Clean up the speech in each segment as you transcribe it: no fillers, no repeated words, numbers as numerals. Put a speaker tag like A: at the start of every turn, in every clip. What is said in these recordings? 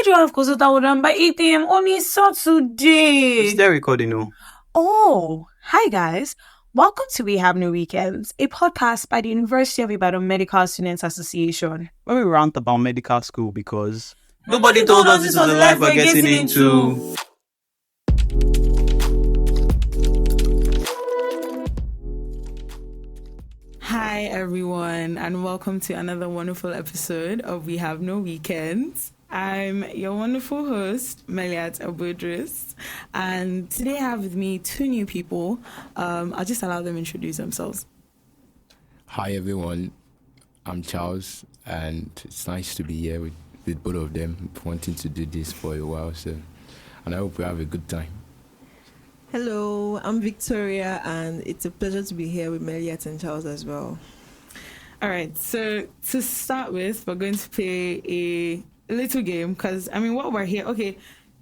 A: Why do you have Kosota Wodan by 8 a.m. on a Saturday?
B: Is there recording now?
A: Oh, hi guys. Welcome to We Have No Weekends, a podcast by the University of Ibadan Medical Students Association.
B: When we rant about medical school because nobody told us this was the life we're getting into.
A: Hi everyone, and welcome to another wonderful episode of We Have No Weekends. I'm your wonderful host, Meliat, and today I have with me two new people. I'll just allow them to introduce themselves.
C: Hi everyone, I'm Charles, and it's nice to be here with both of them, wanting to do this for a while, and I hope we have a good time.
D: Hello, I'm Victoria, and it's a pleasure to be here with Meliat and Charles as well.
A: All right, so to start with, we're going to play a little game because, what we're here... Okay,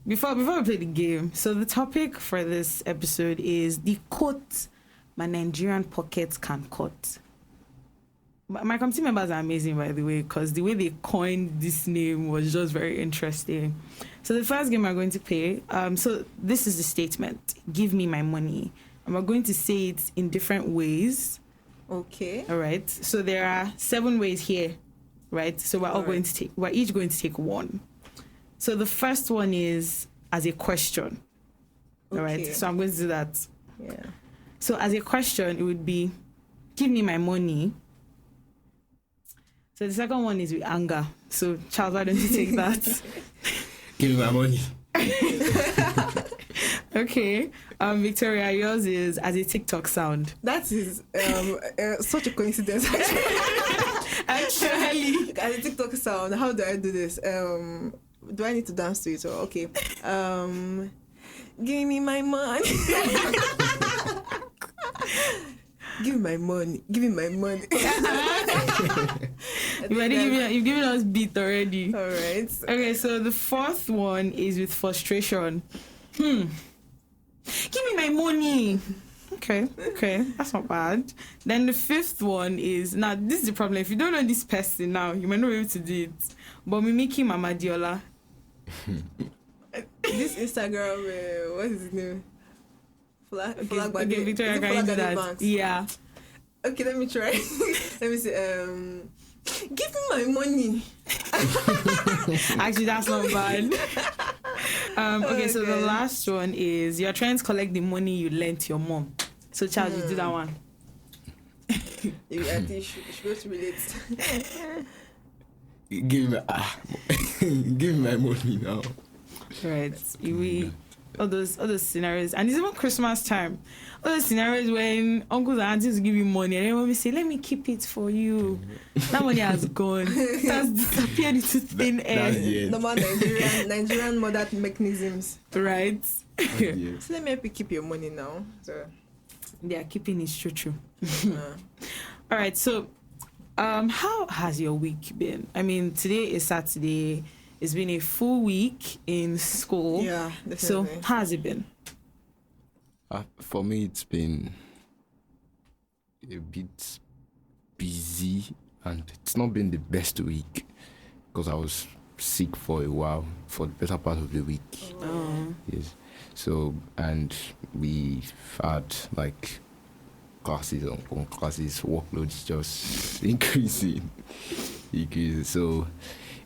A: before we play the game, so the topic for this episode is the quote my Nigerian pockets can cut. My committee members are amazing, by the way, because the way they coined this name was just very interesting. So the first game we're going to play, so this is the statement, give me my money. And we're going to say it in different ways.
D: Okay.
A: All right. So there are 7 ways here, right? So we're each going to take one. So the first one is as a question. All right. So I'm going to do that.
D: Yeah. So
A: as a question, it would be, give me my money. So the second one is with anger. So Charles, why don't you take that?
C: Give me my money.
A: Okay. Victoria, yours is as a TikTok sound.
D: That is such a coincidence.
A: Actually.
D: As a TikTok sound, how do I do this? Do I need to dance to it? Or okay. Give me my money. Give me my money. Give me my money.
A: You've given us beat already.
D: All right.
A: Okay, so the fourth one is with frustration. Give me my money. Okay, that's not bad. Then the fifth one is, now this is the problem. If you don't know this person now, you might not be able to do it. But Mimiki Mama Diola.
D: This Instagram, what is his name?
A: Okay, Victoria, can you do that? Yeah.
D: Okay, let me try. Let me see. Give me my money.
A: Actually, that's not bad. Okay, so the last one is you're trying to collect the money you lent your mom. So, Charles, you do that one.
D: I think you should go to relate.
C: Give me my money now.
A: Right. All those scenarios, and it's even Christmas time. All those scenarios when uncles and aunties give you money, and then when we say, "Let me keep it for you," that money has gone. It has disappeared into thin air.
D: Normal Nigerian mother mechanisms,
A: right?
D: So let me help you keep your money now. So
A: they are keeping it true. All right. So, how has your week been? Today is Saturday. It's been a full week in school.
D: Yeah, definitely.
A: So, how has it been?
C: For me, it's been a bit busy, and it's not been the best week because I was sick for a while, for the better part of the week.
A: Oh.
C: Yes. So, and we've had classes on classes, workloads just increasing. So,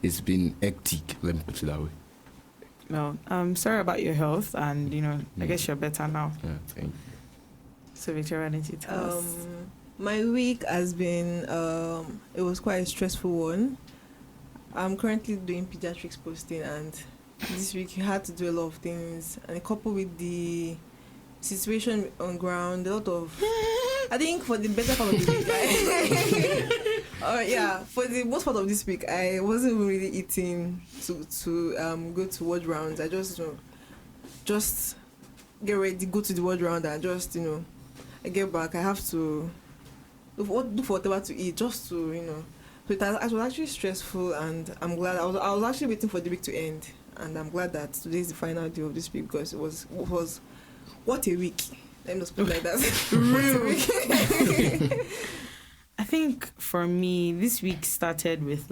C: it's been hectic, let me put it that way.
A: Well, I'm sorry about your health, and I guess you're better now.
C: Yeah, thank you.
A: So, Victoria, need to tell us.
D: My week has been, it was quite a stressful one. I'm currently doing pediatrics posting, and this week you had to do a lot of things, and coupled with the situation on ground, a lot of, I think for the better part of the week, for the most part of this week, I wasn't really eating to go to ward rounds. I just get ready, go to the ward round, and just I get back. I have to do for whatever to eat, just to So it was actually stressful, and I'm glad. I was actually waiting for the week to end, and I'm glad that today is the final day of this week because it was what a week. Let me just put it like that.
A: I think for me, this week started with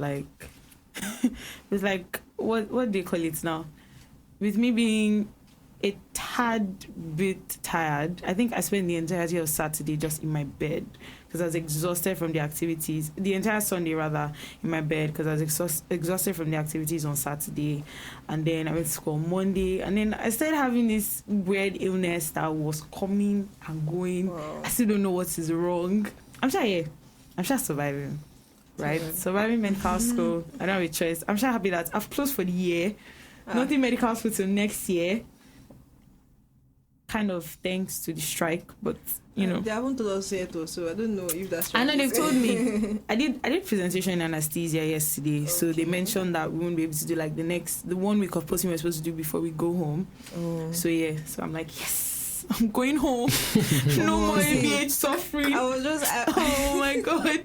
A: what do you call it now? With me being a tad bit tired, I think I spent the entirety of Saturday just in my bed because I was exhausted from the activities. The entire Sunday, rather, in my bed because I was exhausted from the activities on Saturday. And then I went to school on Monday. And then I started having this weird illness that was coming and going. Wow. I still don't know what is wrong. I'm just surviving. Right? Surviving medical school. I don't have a choice. I'm happy that I've closed for the year. Nothing medical school till next year. Kind of thanks to the strike, but you know.
D: They haven't told us yet, so I don't know if that's
A: right. I know they've told me. I did presentation in anesthesia yesterday, okay. So they mentioned that we won't be able to do like the 1 week of posting we're supposed to do before we go home. So yeah, so I'm like, yes, I'm going home. No more ABH suffering. Oh my god.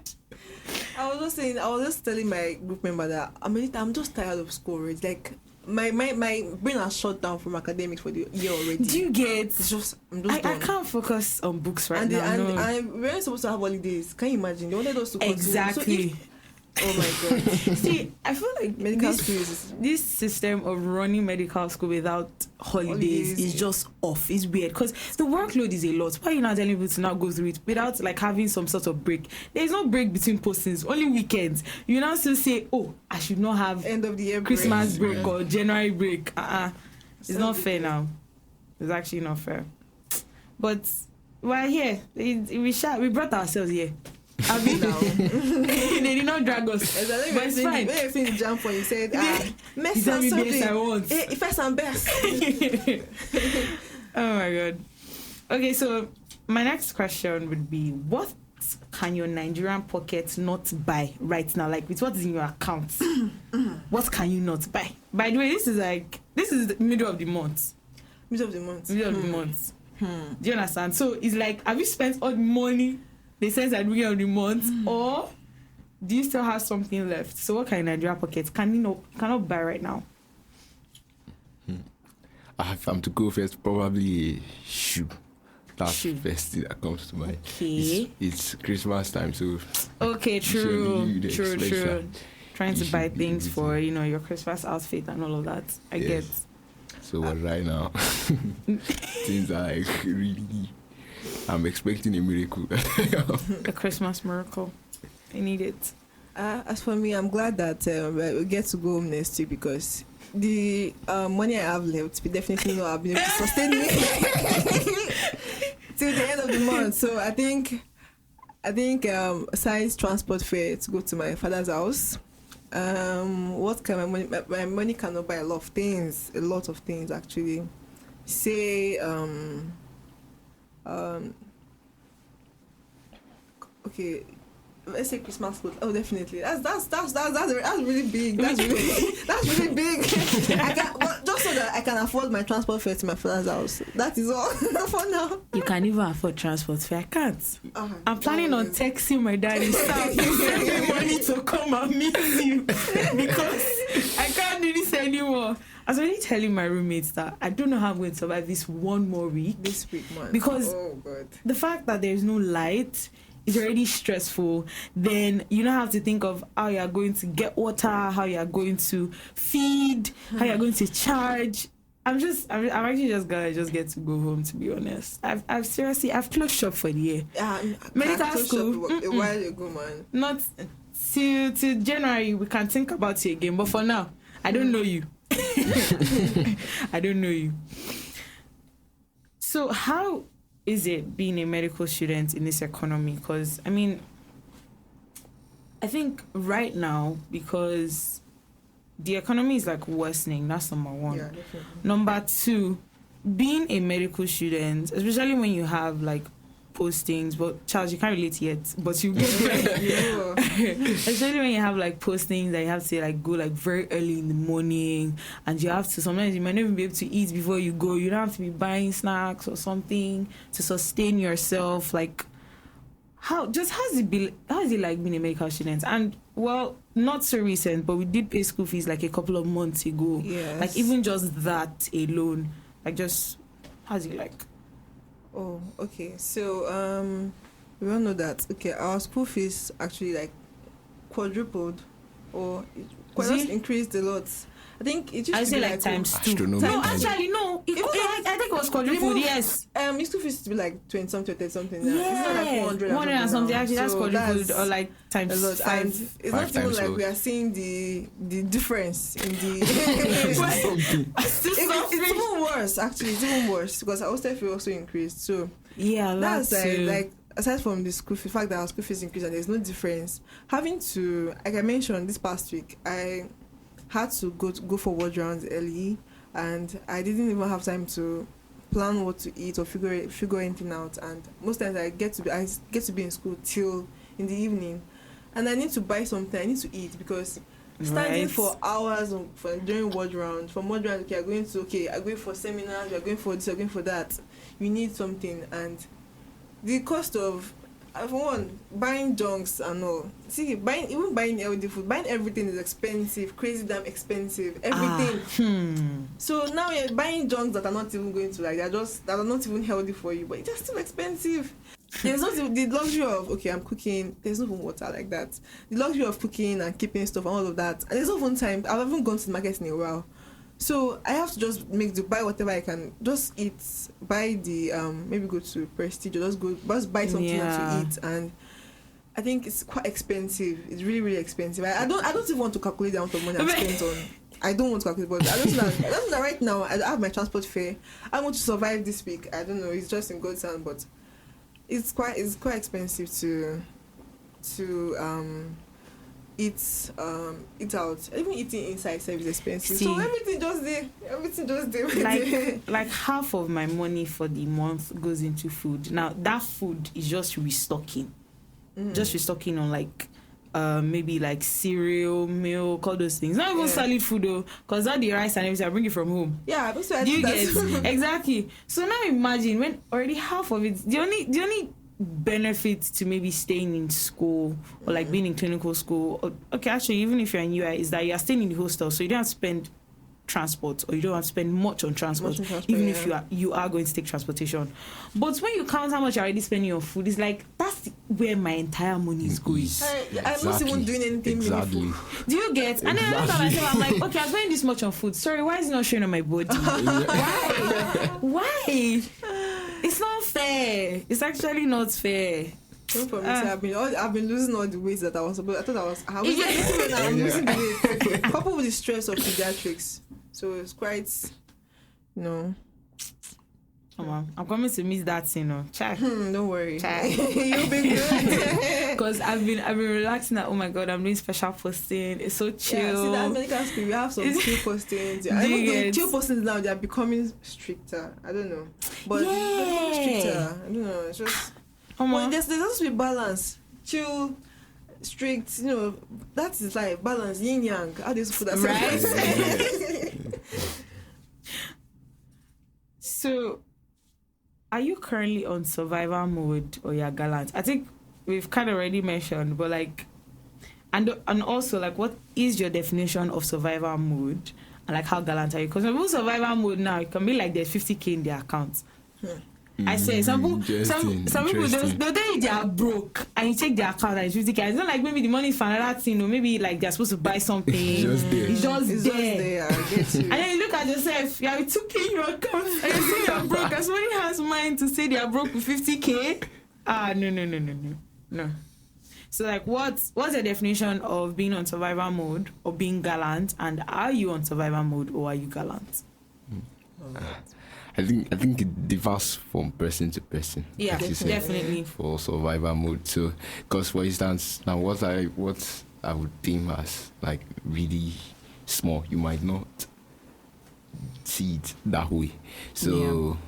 D: I was just telling my group member that I'm just tired of school. It's like my brain has shut down from academics for the year already.
A: Do you get?
D: I'm just done.
A: I can't focus on books right now.
D: And we're supposed to have holidays. Can you imagine? They wanted us to continue.
A: Exactly.
D: So oh my god.
A: See, I feel like
D: medical schools.
A: This system of running medical school without holidays is just off. It's weird because the workload is a lot. Why are you not telling people to now go through it without like having some sort of break? There's no break between postings, only weekends. You now still say, oh, I should not have
D: end of the year
A: Christmas break or January break. It's not fair now. It's actually not fair. But we're here. We brought ourselves here. I mean, now they did not drag us.
D: Exactly. But it's fine. When you finished jump for, you said, "Mess and something."
A: I want.
D: First and best.
A: Oh my god. Okay, so my next question would be: what can your Nigerian pocket not buy right now? Like, with what is in your account, what can you not buy? By the way, this is the middle of the month.
D: Middle of the month.
A: Do you understand? So it's like, have you spent all the money they said at the beginning of the month, or do you still have something left? So what kind of Nigerian pockets cannot buy right now?
C: If I'm to go first, probably a shoe. That's the first thing that comes to mind.
A: Okay.
C: It's Christmas time, so
A: okay, true. Trying to buy things for your Christmas outfit and all of that. I get.
C: So right now, things are like really. I'm expecting a miracle.
A: A Christmas miracle. I need it.
D: As for me, I'm glad that we get to go home next year because the money I have left will definitely not have been able to sustain me till the end of the month. So I think size transport fare to go to my father's house. What can my money cannot buy a lot of things actually. Say okay, let's say Christmas food. Oh, definitely. That's really big. That's really big. Just so that I can afford my transport fare to my father's house. That is all for now.
A: You can even afford transport fare. I can't. I'm planning on texting my daddy. Stop. You send me money to come and meet you because I can't do this anymore. I was already telling my roommates that I don't know how I'm going to survive this one more week.
D: This week, man.
A: Because the fact that there's no light is already stressful. Then you don't have to think of how you're going to get water, how you're going to feed, how you're going to charge. I'm actually just gonna get to go home, to be honest. I've seriously closed shop for the year. Medical school
D: a while ago, man.
A: Not till January we can think about it again. But for now, I don't know you. I don't know you. So how is it being a medical student in this economy? Because I think right now, because the economy is like worsening, that's number one.
D: Yeah, definitely.
A: Number two, being a medical student, especially when you have like postings, but Charles, you can't relate yet, but you get there. Especially when you have like postings that you have to like go like very early in the morning, and you have to, sometimes you might not even be able to eat before you go. You don't have to be buying snacks or something to sustain yourself. Like how is it like being a medical student? And well, not so recent, but we did pay school fees like a couple of months ago.
D: Yes.
A: Like even just that alone, like just how's it like?
D: Oh, okay. So, we all know that. Okay, our school fees actually like quadrupled, or just increased a lot. I think it used
A: I
D: to
A: say
D: be
A: like times 2.
C: Astronomical.
A: No, actually, no. I think it was quadrupled, yes.
D: School fees used to be like 20 something, 30 something. Now.
A: Yeah.
D: It's not like 400
A: 100 and something.
D: now.
A: Actually, that's
D: So
A: quadrupled or like
D: a
A: times
D: lot.
A: 5.
D: And it's
C: Five
D: not even
C: times
D: like
C: low.
D: we are seeing the difference in the. It's even worse, actually. It's even worse because our hostel fee also increased. So
A: Yeah,
D: that's
A: that's
D: like aside from the school fee, the fact that our school fees increased and there's no difference. Having to, like I mentioned this past week, I had to go for ward rounds early, and I didn't even have time to plan what to eat or figure anything out. And most times I get to be in school till in the evening, and I need to buy something. I need to eat because standing
A: Right.
D: for hours during ward round. From ward round, I'm going for seminars, you're going for this, you're going for that. You need something, and the cost of for one, buying junks and all. See, buying healthy food, buying everything is expensive, crazy damn expensive. Everything. So now you're buying junks that are not even going to that are not even healthy for you, but it's just still expensive. There's not the luxury of I'm cooking. There's no even water like that. The luxury of cooking and keeping stuff and all of that. And there's no even time. I haven't gone to the market in a while. So I have to just buy whatever I can. Just eat, buy the maybe go to Prestige or just buy something to eat. And I think it's quite expensive. It's really, really expensive. I don't even want to calculate the amount of money I've spent on. I don't want to calculate, but I don't know that right now I have my transport fare. I want to survive this week. I don't know. It's just in God's hand, but it's quite expensive to eat out. Even eating inside service is expensive. So everything just there.
A: Like half of my money for the month goes into food. Now that food is just restocking. Just restocking on like maybe like cereal, milk, all those things. Not even solid food though, because that the rice and everything I bring it from home.
D: Yeah, that's why I
A: Do you
D: do that.
A: get exactly? So now imagine when already half of it. The only benefit to maybe staying in school or like being in clinical school. Or, okay, actually, even if you're in UI, is that you are staying in the hostel, so you don't have to spend transport or you don't have to spend much on transport, even if you are going to take transportation. But when you count how much you're already spending on food, it's like that's where my entire money is going.
D: I'm not even doing anything meaningful.
A: Do you get? And then I look at myself, I'm like, okay, I'm spending this much on food. Sorry, why is it not showing on my body? Why? It's not fair. It's actually not fair.
D: For me, I've been losing all the weight that I was supposed. I'm losing the weight. Coupled with the stress of pediatrics, so it's quite,
A: Come on, I'm coming to miss that thing, Check.
D: Don't worry, you'll be good.
A: Because I've been relaxing. Oh my god, I'm doing special posting. It's so chill.
D: Yeah, see that medical school, we have some chill postings. I know the chill postings now they are becoming stricter. I don't know, but they're becoming stricter. I don't know. It's just. Well, there's supposed to be balance, chill, strict. That is like balance, yin yang. How do you put that?
A: Right. So, are you currently on survival mode or you're gallant? I think we've kind of already mentioned, but like, and also like, what is your definition of survival mode and like how gallant are you? Because when people survival mode now, it can be like there's 50K in their account. I say some people they'll tell you they are broke and you check their account and it's 50K. It's not like maybe the money is for another thing or maybe like they're supposed to buy something. It's just there.
D: I get you.
A: And then you look at yourself, you have 2K in your account and you say you're broke. And somebody has mind to say they are broke with 50K. No. So like what's the definition of being on survival mode or being gallant, and are you on survival mode or are you gallant?
C: I think it differs from person to person.
A: Yeah, definitely.
C: For survival mode. So, because for instance, now what I would deem as like really small, you might not see it that way. So,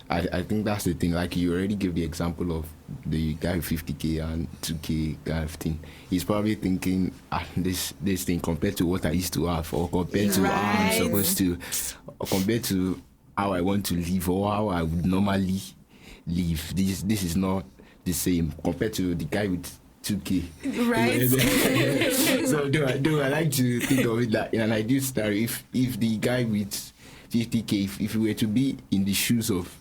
C: I think that's the thing. Like you already gave the example of the guy with 50K and 2K kind of thing. He's probably thinking, this thing compared to what I used to have, or compared to how I'm supposed to, or compared to how I want to live or how I would normally live. This is not the same compared to the guy with 2K.
A: Right.
C: So do I like to think of it that in an ideal scenario, if the guy with 50K, if he were to be in the shoes of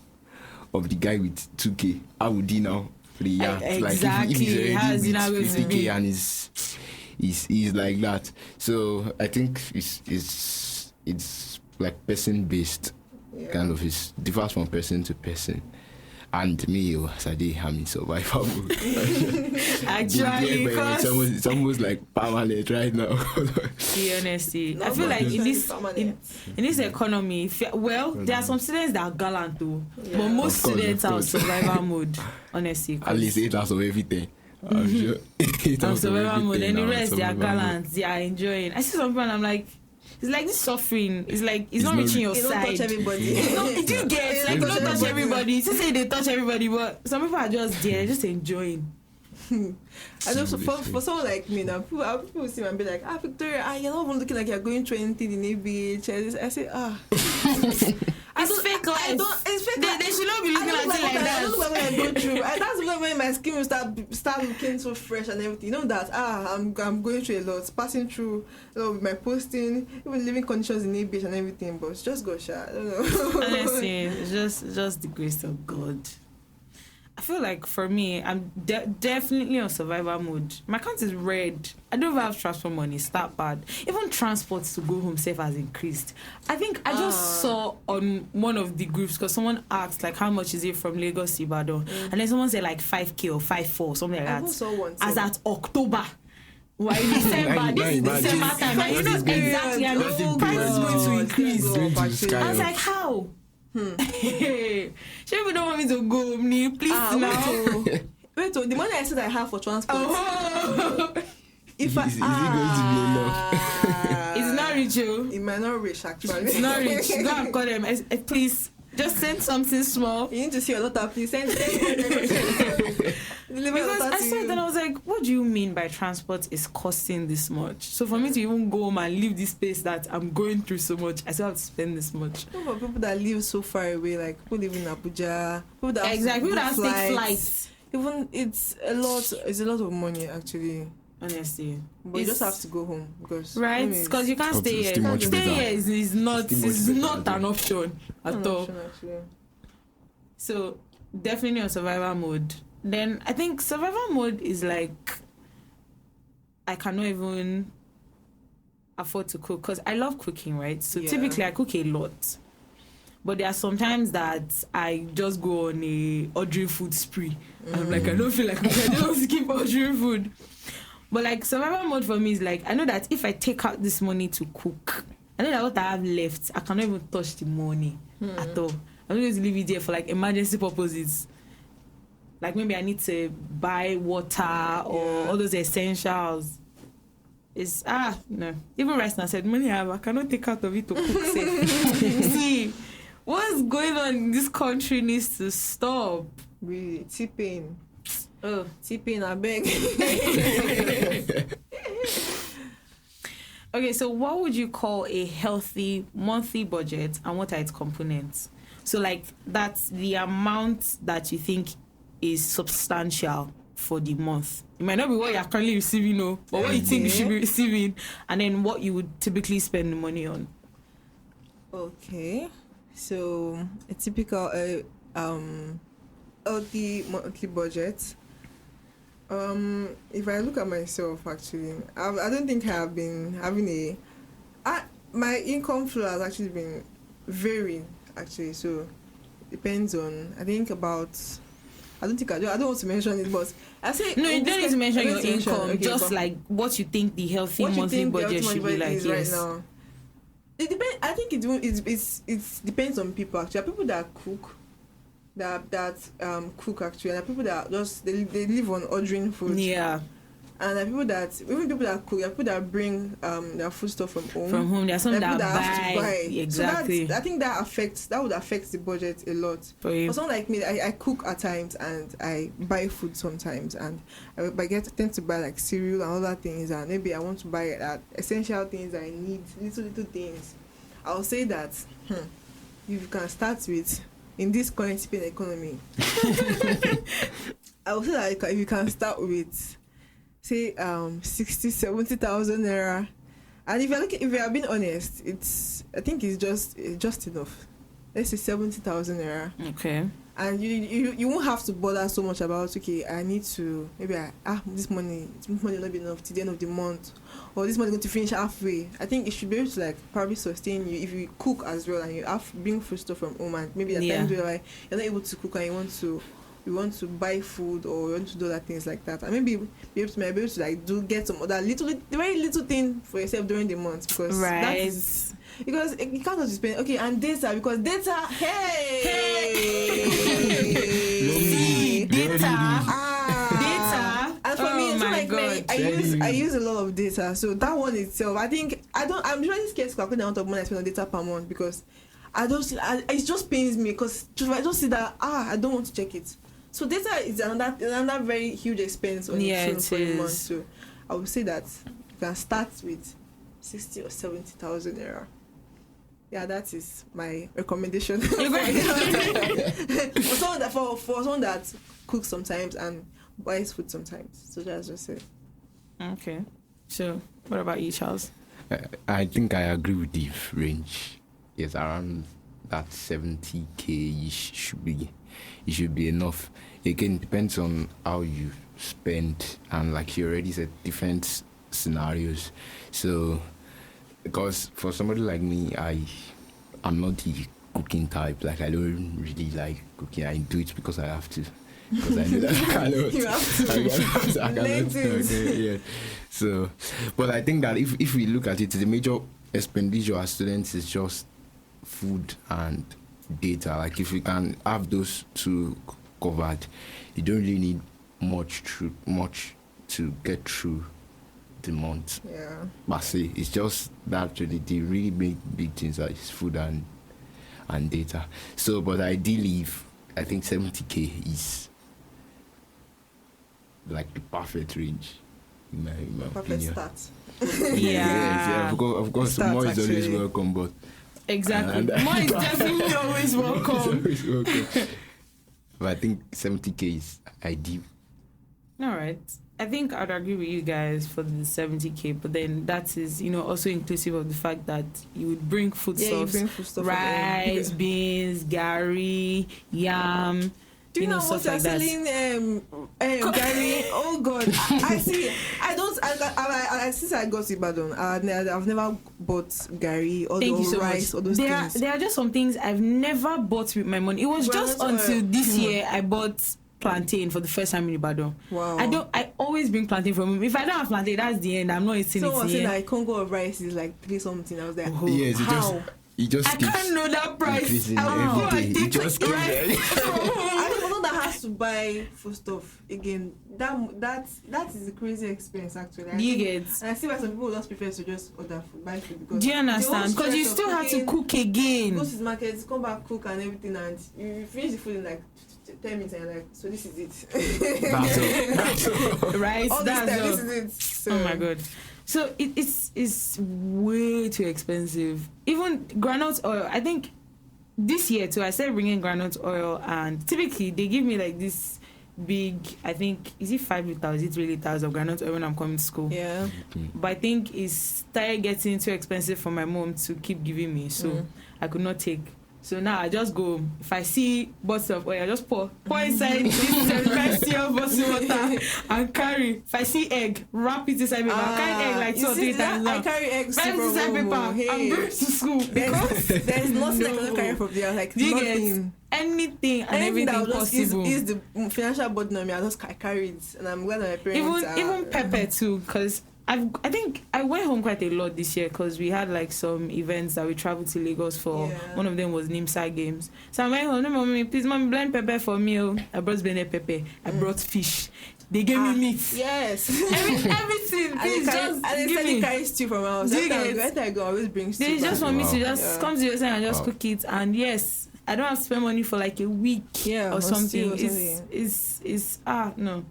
C: the guy with 2K, how would he now react?
A: Exactly.
C: Like if he's already with 50K
A: be?
C: and he's like that. So I think it's it's like person based, kind of. It differs from person to person. And me, Sadi, I'm in survival mode.
A: Actually,
C: it's almost like permanent right now.
A: Be honesty,
D: No,
A: I feel
D: but
A: like in
D: it's
A: this
D: permanent.
A: in this economy, there are some students that are gallant too,
D: Yeah.
A: but most
C: Of course,
A: students
C: of
A: are on
C: course.
A: survival mode. Honestly,
C: At least 8 hours of everything. I'm sure. 8
A: on
C: hours of
A: survival mode,
C: everything
A: and the
C: now,
A: rest they are
C: survival mode.
A: gallant. They are enjoying. I see some people and I'm like, it's like this suffering. It's like it's not
C: not
A: reaching your
D: You don't touch
A: side.
D: everybody.
A: No, it do get
D: You
A: like
D: don't
A: don't touch
D: touch
A: everybody. You say they touch everybody, but some people are just there, just enjoying.
D: I know for someone like me now, people see me and be like, Victoria, you're not even looking like you're going through anything in ABH. I say,
A: It's fake life.
D: It's fake life.
A: They should not be looking at it like
D: I don't look
A: that.
D: like what I go through. That's when my skin will start looking so fresh and everything. You know that I'm going through a lot, passing through with my posting, even living conditions in ABH and everything. But it's just go shot. I don't know.
A: Honestly, it's just the grace of God. I feel like for me, I'm definitely on survival mode. My account is red. I don't even have transfer money. It's that bad. Even transport to go home safe has increased. I think I just saw on one of the groups because someone asked like how much is it from Lagos to Ibadan, and then someone said like 5K or 5.4 something like
D: I
A: that.
D: even saw one.
A: As at October. Why December? This is December time. And you know exactly. I know price is going to increase.
C: Going to sky
A: I was
C: up.
A: like, how? Sure, we don't want me to go, please now.
D: Wait, the money I said I have for transport.
C: Is it going to be enough?
A: It's not rich, you.
D: It might not reach actually.
A: It's not rich. Go and call them. Please, just send something small.
D: You need to see your daughter, please send.
A: Because I saw it and I was like, what do you mean by transport is costing this much? So for me to even go home and leave this place that I'm going through so much, I still have to spend this much.
D: No, but people that live so far away, like people live in Abuja, people that
A: Exactly. People
D: have
A: that
D: to
A: take
D: do
A: flights.
D: Even it's a lot of money actually.
A: Honestly.
D: But you just have to go home because
A: Right? Because you can't
C: It's
A: stay
C: too
A: here.
C: much
A: Stay
C: better.
A: here is not
C: It's too much
A: is
C: better,
A: not
C: I
A: an option at all.
D: Actually.
A: So definitely on survival mode. Then I think survival mode is like I cannot even afford to cook because I love cooking, right? So
D: Yeah.
A: typically I cook a lot. But there are sometimes that I just go on a ordering food spree. I'm like, I don't feel like cooking. I just want to keep ordering food. But like survival mode for me is like I know that if I take out this money to cook, I know that what I have left, I cannot even touch the money at all. I'm going to leave it there for like emergency purposes. Like maybe I need to buy water or all those essentials. It's no. Even rice now said money I have, I cannot take out of it to cook safe. See, what's going on in this country needs to stop.
D: Really, T-Pain.
A: Oh.
D: T-Pain, I beg.
A: Okay, so what would you call a healthy monthly budget and what are its components? So like that's the amount that you think is substantial for the month. It might not be what you're currently receiving, no, but what you think you should be receiving, and then what you would typically spend the money on.
D: Okay, so a typical healthy monthly budget. If I look at myself, actually, I don't think I have been having my income flow has actually been varying, actually. So depends on. I think about. I don't want to mention it, but I say
A: No, you don't need to mention your income.
D: Okay,
A: just like what you think the healthy
D: what you
A: monthly
D: think the
A: budget
D: ultimate
A: should be
D: budget
A: like.
D: is
A: Yes.
D: right now. It depends. I think it depends on people. Actually, there are people that cook, that cook actually, and there are people that just they live on ordering food.
A: Yeah.
D: And there are people that cook, there are people that bring their food stuff from home.
A: From home, there's some
D: There are
A: that
D: people have to
A: buy.
D: buy.
A: Exactly.
D: So I think that would affect the budget a lot.
A: For you.
D: For someone like me, I cook at times and I buy food sometimes, and I tend to buy like cereal and other things, and maybe I want to buy essential things I need, little things. I'll say that you can start with in this current Spain economy. I would say that if you can start with say 60,000-70,000 naira, and if you are being honest, I think it's just enough. Let's say 70,000 naira.
A: Okay.
D: And you won't have to bother so much about, okay, I need to, maybe this money will not be enough till the end of the month, or this money is going to finish halfway. I think it should be able to like probably sustain you if you cook as well, and you have bring food stuff from home, and maybe at times where like you're not able to cook and you want to buy food, or you want to do other things like that, and maybe be able to like get some other very little thing for yourself during the month, because that is, because you can't just spend and data, because data data. And for me, it's like I use a lot of data, so that one itself, I'm really scared to calculate the amount of money I spend on data per month, because it just pains me, because I just see that I don't want to check it. So data is another very huge expense on your phone for a month. So I would say that you can start with 60 or 70,000 naira. Yeah, that is my recommendation. For someone that cooks sometimes and buys food sometimes. So that's just it.
A: Okay. So what about you, Charles?
C: I think I agree with the range. Yes, around that 70K should be enough. Again, it depends on how you spend, and like you already said, different scenarios. So, because for somebody like me, I'm not the cooking type. Like, I don't really like cooking. I do it because I have to. Because I know that I cannot.
D: You have to.
C: I cannot. Yeah. So, but I think that if we look at it, the major expenditure as students is just food and data. Like, if we can have those two covered, you don't really need much to get through the month.
D: Yeah.
C: But see, it's just that really the really big things are food and data. So, but ideally, I think 70K is like the perfect range in my
D: Perfect
C: opinion.
D: start.
A: Yeah.
C: Of course,
D: Start,
C: more is always
D: actually.
C: welcome, but
A: Exactly. More is definitely always welcome.
C: it's always welcome. But I think 70K is ideal.
A: All right. I think I'd agree with you guys for the 70K, but then that is, also inclusive of the fact that you would bring foodstuffs, rice, beans, gari, yam.
D: Do you know what they're selling? Gary, oh God! I see. Since I got to Ibadan, I've never bought Gary or rice or those things.
A: There are just some things I've never bought with my money. It was just until this year I bought plantain for the first time in Ibadan.
D: Wow.
A: I always bring plantain from home. If I don't have plantain, that's the end. I'm not eating it.
D: Someone said that Congo of rice is like 3 something. I was like,
C: Yes,
D: how?
C: It just
A: I can't know that price.
C: every day. It just keeps
D: I don't know that has to buy food stuff again. That is a crazy expense actually.
A: Do you get?
D: And I see why some people just prefer to just order food, buy food, because
A: do you understand? Because you still have to cook again.
D: Go to the market, come back, cook and everything, and you finish the food in like 10 minutes, and you're like, so this is it.
C: That's all.
A: Right?
D: All
A: That's
D: this time,
A: all.
D: this is it. So,
A: Oh my God. So it's way too expensive. Even groundnut oil. I think this year too, I started bringing groundnut oil, and typically they give me like this big, I think, is it 5 liters, is it 3 liters of groundnut oil when I'm coming to school?
D: Yeah.
A: But I think it's started getting too expensive for my mom to keep giving me, so I could not take. So now I just go, if I see bottles of oil, I just pour inside this 75cl bottle water and carry. If I see egg, wrap it inside paper. I carry egg like 2 or 3 times now.
D: I carry eggs
A: Wrap it inside paper.
D: Hey.
A: I'm going to school.
D: There's nothing I can carry from there. Like,
A: You
D: nothing.
A: get anything and everything
D: that will just
A: possible.
D: is the financial burden on me. I carry it, and I'm glad that my parents
A: Even pepper too, because I think I went home quite a lot this year because we had like some events that we traveled to Lagos for.
D: Yeah.
A: One of them was NIMSA games. So I went home, no, mommy, please, mommy, blend pepper for me. Oh. I brought blended pepper. I brought fish. They gave me meat.
D: Yes.
A: Everything. Please just
D: and
A: give me.
D: carry stew from our house. Every I go, I always bring stew.
A: They just want me to just
D: Yeah.
A: come to your side and just cook it. And yes, I don't have to spend money for like a week or something. It's no.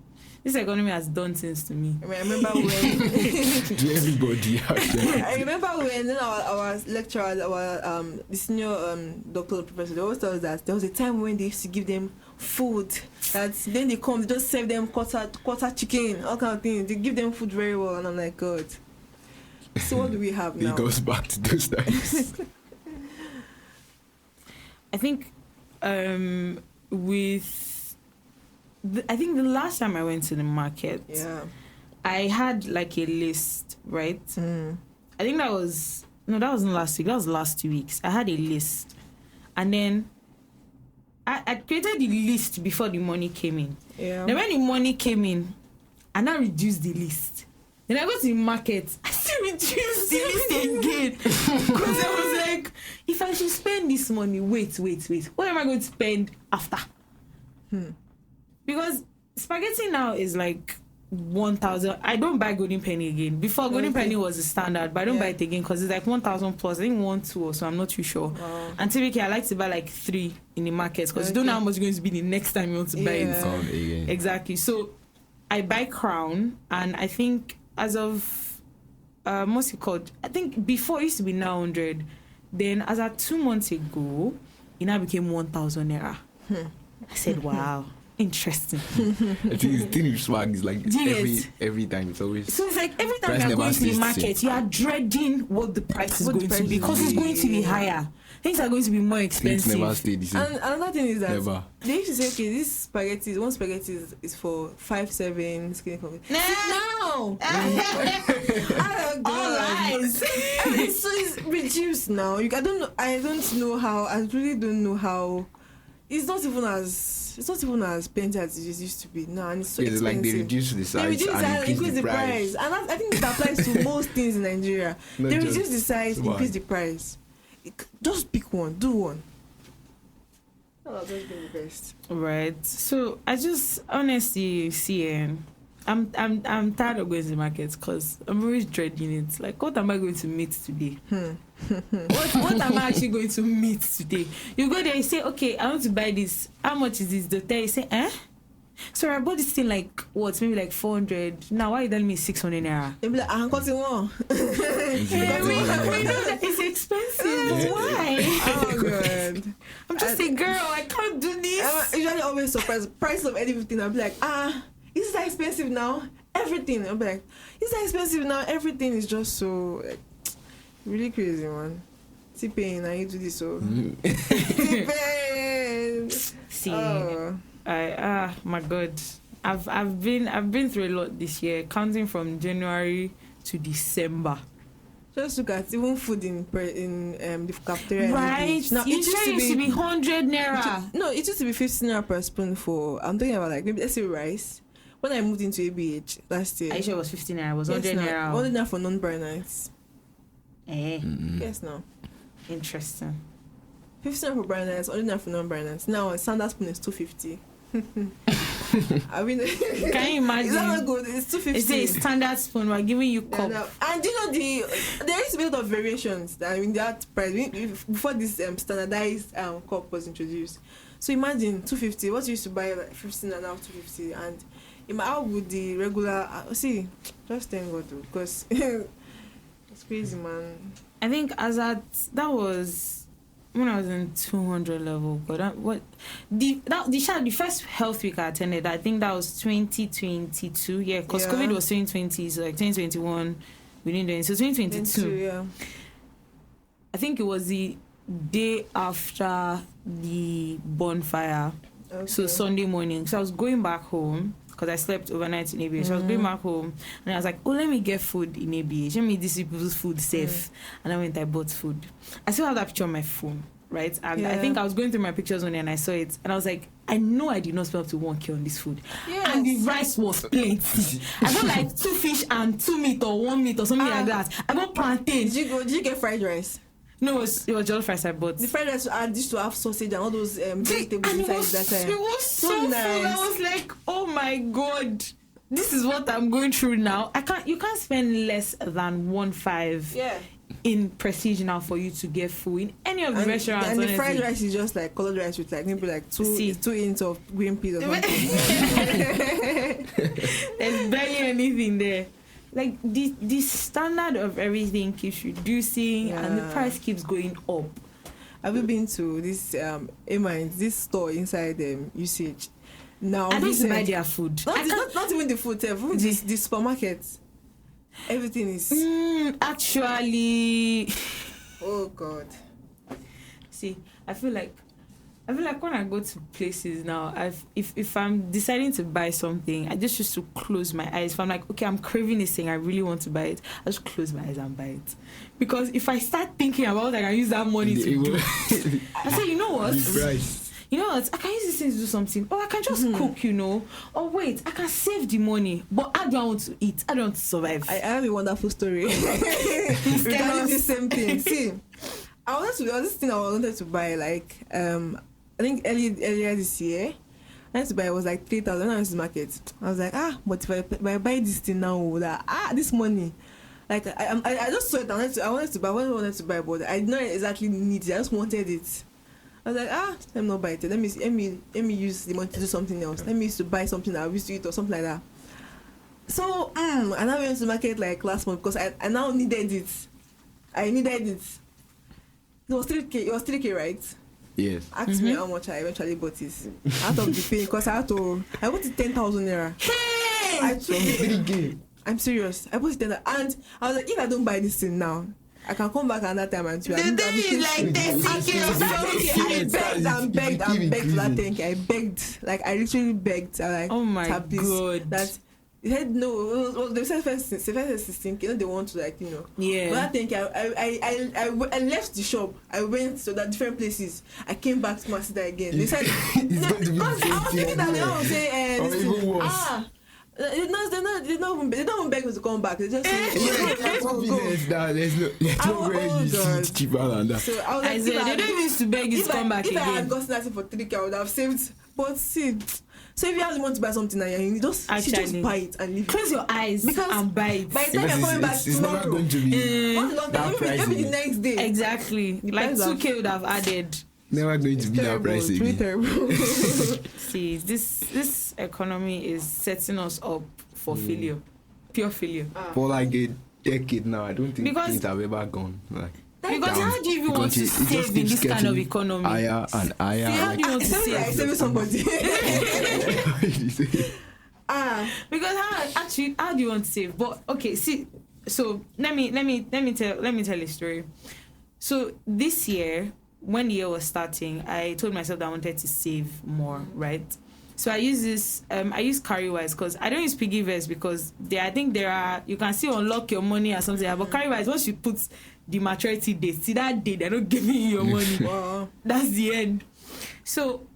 A: This economy has done things to me.
D: I remember when
C: To everybody out there.
D: I remember when our lecturers, the senior doctor professor, they always tell us that there was a time when they used to give them food. That then they come, they just serve them quarter chicken, all kind of things. They give them food very well, and I'm like, God. So what do we have now?
C: It goes back to those times.
A: I think with, I think the last time I went to the market, I had like a list, right? I think that wasn't last week. That was last 2 weeks. I had a list, and then I created the list before the money came in. Yeah. Then when the money came in, I now reduced the list. Then I go to the market, I still reduced the list again. Because I was like, if I should spend this money, wait. What am I going to spend after? Because spaghetti now is like 1,000. I don't buy golden penny again. Before, golden penny was the standard, but I don't buy it again because it's like 1,000 plus. I think 1, 2 or so. I'm not too sure. Wow. And typically, I like to buy like 3 in the market because you don't know how much it's going to be the next time you want to buy it. Exactly. So I buy Crown, and I think as of what's it called? I think before it used to be 900. Then as of 2 months ago, it now became 1,000 naira. I said, wow. Interesting.
C: I think the thing with swag is like every time it's always.
A: So it's like every time you're going to the market, you are dreading what the price is going to be because it's going to be higher. Things are going to be more expensive.
C: Things never stay the same.
D: And another thing is that they used to say, okay, this spaghetti, one spaghetti is for 5-7 skinny coffee. No! All lies. So it's reduced now. I don't know how. I really don't know how. It's not even as plenty as it used to be now, and it's so expensive.
C: Like they reduce the size and increase the price.
D: And I think that applies to most things in Nigeria. They reduce the size, increase the price. Just pick one, do one. That's just been the best.
A: Right. So I just honestly see. I'm tired of going to the market because I'm always dreading it. Like, what am I going to meet today? What am I actually going to meet today? You go there, you say, okay, I want to buy this. How much is this? The tell you say, So I bought this thing like what? Maybe like 400. Now why are you telling me 600 naira?
D: They'll be like, I got it more.
A: We know that it's expensive. Why?
D: Oh god.
A: I'm just a girl. I can't do this.
D: I'm usually always surprised. Price of anything. I'll be like, is that expensive now? Everything. I'll be like, is that expensive now? Everything is just so really crazy, man. T-Pain, I need to do this so. T-Pain.
A: See, my God, I've been through a lot this year, counting from January to December.
D: Just look at even food in the cafeteria.
A: Right. Now, it used to be 100 naira.
D: No, it used to be 15 naira per spoon for. I'm talking about like maybe let's say rice. When I moved into ABH last year,
A: I sure it was 15 naira. It was 100 naira.
D: 100 naira for non-brown rice. Yes, no.
A: Interesting.
D: 15 naira for brown rice, 100 naira for non-brown rice. Now a standard spoon is 250. I mean,
A: can you imagine?
D: Is that not good? It's 250.
A: It's a standard spoon. We're giving you cup.
D: Yeah, and you know there is a bit of variations. I mean that price before this standardized cup was introduced. So imagine 250. What you used to buy like 15 and now 250, and how would the regular see? Just thank God though, because it's crazy, man.
A: I think that was when I was in 200 level, but the first health week I attended, I think that was 2022, because COVID was 2020, so like 2021 we didn't do it, so 2022. I think it was the day after the bonfire, so Sunday morning. So I was going back home because I slept overnight in ABH. So I was going back home and I was like, let me get food in ABH. Let me this people's food safe. And I bought food. I still have that picture on my phone, right? And I think I was going through my pictures one day and I saw it. And I was like, I know I did not spend up to 1K on this food. Yes. And the rice was plenty. I got like 2 fish and 2 meat or 1 meat or something like that. I got plantain.
D: Did you get fried rice?
A: No, it was jollof rice I bought.
D: The fried rice used to have sausage and all those vegetables inside that time.
A: It was so nice. Full. I was like, oh my God, this is what I'm going through now. You can't spend less than 1.5 in Prestige now for you to get food in any of the restaurants.
D: And the fried rice is just like colored rice with like maybe like 2 inches of green peas or something.
A: There's barely anything there. Like the standard of everything keeps reducing and the price keeps going up.
D: Have you been to this this store inside usage? Now
A: I don't buy their food.
D: Not even the food, the supermarket. Everything is
A: actually.
D: Oh God.
A: See, I feel like I feel like when I go to places now, if I'm deciding to buy something, I just used to close my eyes. If I'm like, okay, I'm craving this thing, I really want to buy it, I just close my eyes and buy it. Because if I start thinking about what I can use that money to do, I say, you know what? You know what? I can use this thing to do something. Or I can just cook, you know. Or wait, I can save the money. But I don't want to eat. I don't want to survive.
D: I have a wonderful story. Regarding the same thing. See, there was this thing I wanted to buy, like, I think earlier this year. I wanted to buy, it was like 3,000. I went to the market. I was like, but if I buy this thing now, this money. Like, I just saw it. I wanted to buy, but I did not exactly need it. I just wanted it. I was like, let me not buy it. Let me use the money to do something else. Let me use to buy something that I used to eat or something like that. So, I now went to the market like last month because I now needed it. I needed it. It was 3K. It was 3K, right?
C: Yes.
D: Ask me how much I eventually bought it. Out of the pay, because I bought it 10,000 naira.
A: Hey!
D: I took 3K. I'm serious. I bought it 10,000, and I was like, if I don't buy this thing now, I can come back another time and
A: the day is like
D: 10K. I begged for that 10K. I begged, like I literally begged. I like,
A: oh my god,
D: that they said no. They said first 16K. You know, they want to, like, you know.
A: Yeah.
D: But that 10K, I left the shop. I went to the different places. I came back to Masida again. They said because I was thinking that they don't say they don't even beg me to come back. They just say,
C: there's no way you see it cheaper than that.
D: So I was like,
A: they don't even used to beg you to come back again.
D: If I had gotten that for 3K, I would have saved. But see, so if you have want to buy something and you just buy it and leave it.
A: Close your eyes and buy it.
D: By the time you're coming back
C: it's never going to be that price.
D: Maybe the next day.
A: Exactly. Like 2K would have added.
C: Never going to be that price again.
D: It's terrible.
A: See, this economy is setting us up for failure, pure failure.
C: For like a decade now, I don't think
A: Because-
C: things have ever gone like.
A: Because how do you even want to
C: It just
A: save in
C: keeps
A: this kind of
C: getting
A: economy?
C: higher and higher.
A: See, how do you want to
D: It's like
A: save?
D: saving somebody.
A: Because how do you want to save? But okay, see, so let me tell a story. So this year, when the year was starting, I told myself that I wanted to save more, right? So I use this, I use Carrywise because I don't use Piggyverse because I think there are, you can still unlock your money or something. But Carrywise, once you put the maturity date, see that day, they're not giving you your money.
D: Wow.
A: That's the end. So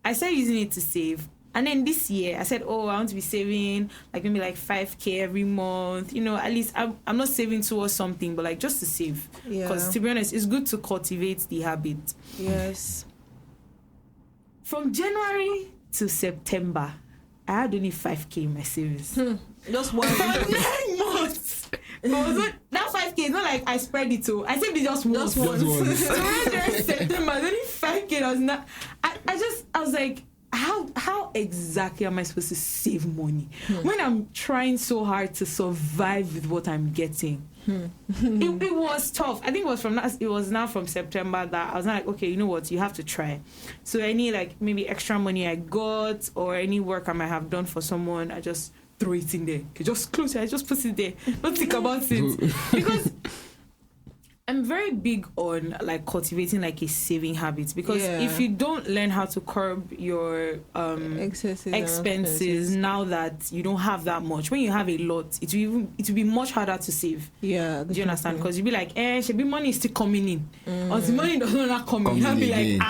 A: I started using it to save. And then this year, I said, I want to be saving like maybe like 5K every month. You know, at least I'm not saving towards something, but like just to save. Because to be honest, it's good to cultivate the habit.
D: Yes.
A: From January to September, I had only 5K in my savings.
D: Just one.
A: For 9 months. That 5K is not like I spread it to. I saved it just once. So when September, only 5K. I was like, how exactly am I supposed to save money when I'm trying so hard to survive with what I'm getting? It was tough. I think it was now from September that I was like, okay, you know what, you have to try. So any like maybe extra money I got or any work I might have done for someone, I just throw it in there. Okay, just close it. I just put it there. Don't think about it because I'm very big on like cultivating like a saving habit because if you don't learn how to curb your expenses now that you don't have that much, when you have a lot, it will be much harder to save.
D: Yeah,
A: do you understand? Because you'll be like, should money is still coming in, or the money does not come in. I'll be like,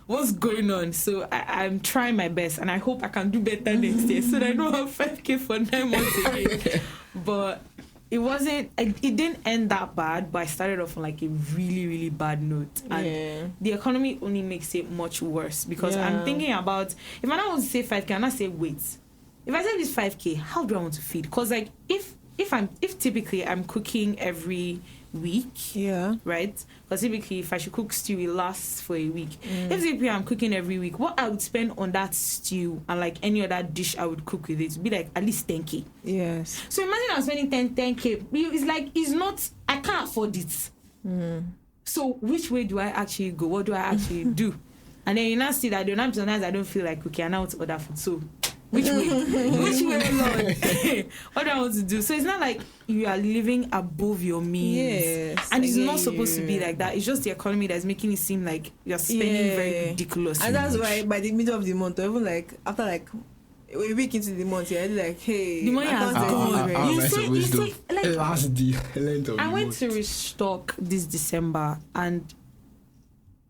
A: what's going on? So I'm trying my best, and I hope I can do better next year so that I don't have 5K for 9 months again. But it didn't end that bad, but I started off on like a really, really bad note. And the economy only makes it much worse because I'm thinking about, if I don't want to save 5K, I'm not saying, wait, if I save this 5K, how do I want to feed? Because like, if typically I'm cooking every week, right? Because typically if I should cook stew, it lasts for a week. If typically I'm cooking every week, what I would spend on that stew and like any other dish I would cook with it would be like at least 10K.
D: Yes.
A: So imagine I'm spending 10K. It's like, I can't afford it. So which way do I actually go? What do I actually do? And then you now see that sometimes I don't feel like cooking, I now want to order food. So Which way? Which way, Lord? What do I want to do? So it's not like you are living above your means.
D: Yes,
A: And it's
D: I
A: not
D: get
A: supposed to be
D: you.
A: like that. It's just the economy that's making it seem like you're spending very ridiculously.
D: And that's why by the middle of the month, or even like after like a week into the month, you're already like, hey,
A: The money has
D: account
A: gone.
D: is
C: How
A: You
C: am I
A: say-
C: supposed
A: you
C: to
A: say, like-
C: last the length of
A: I
C: the
A: went
C: month?
A: to restock this December and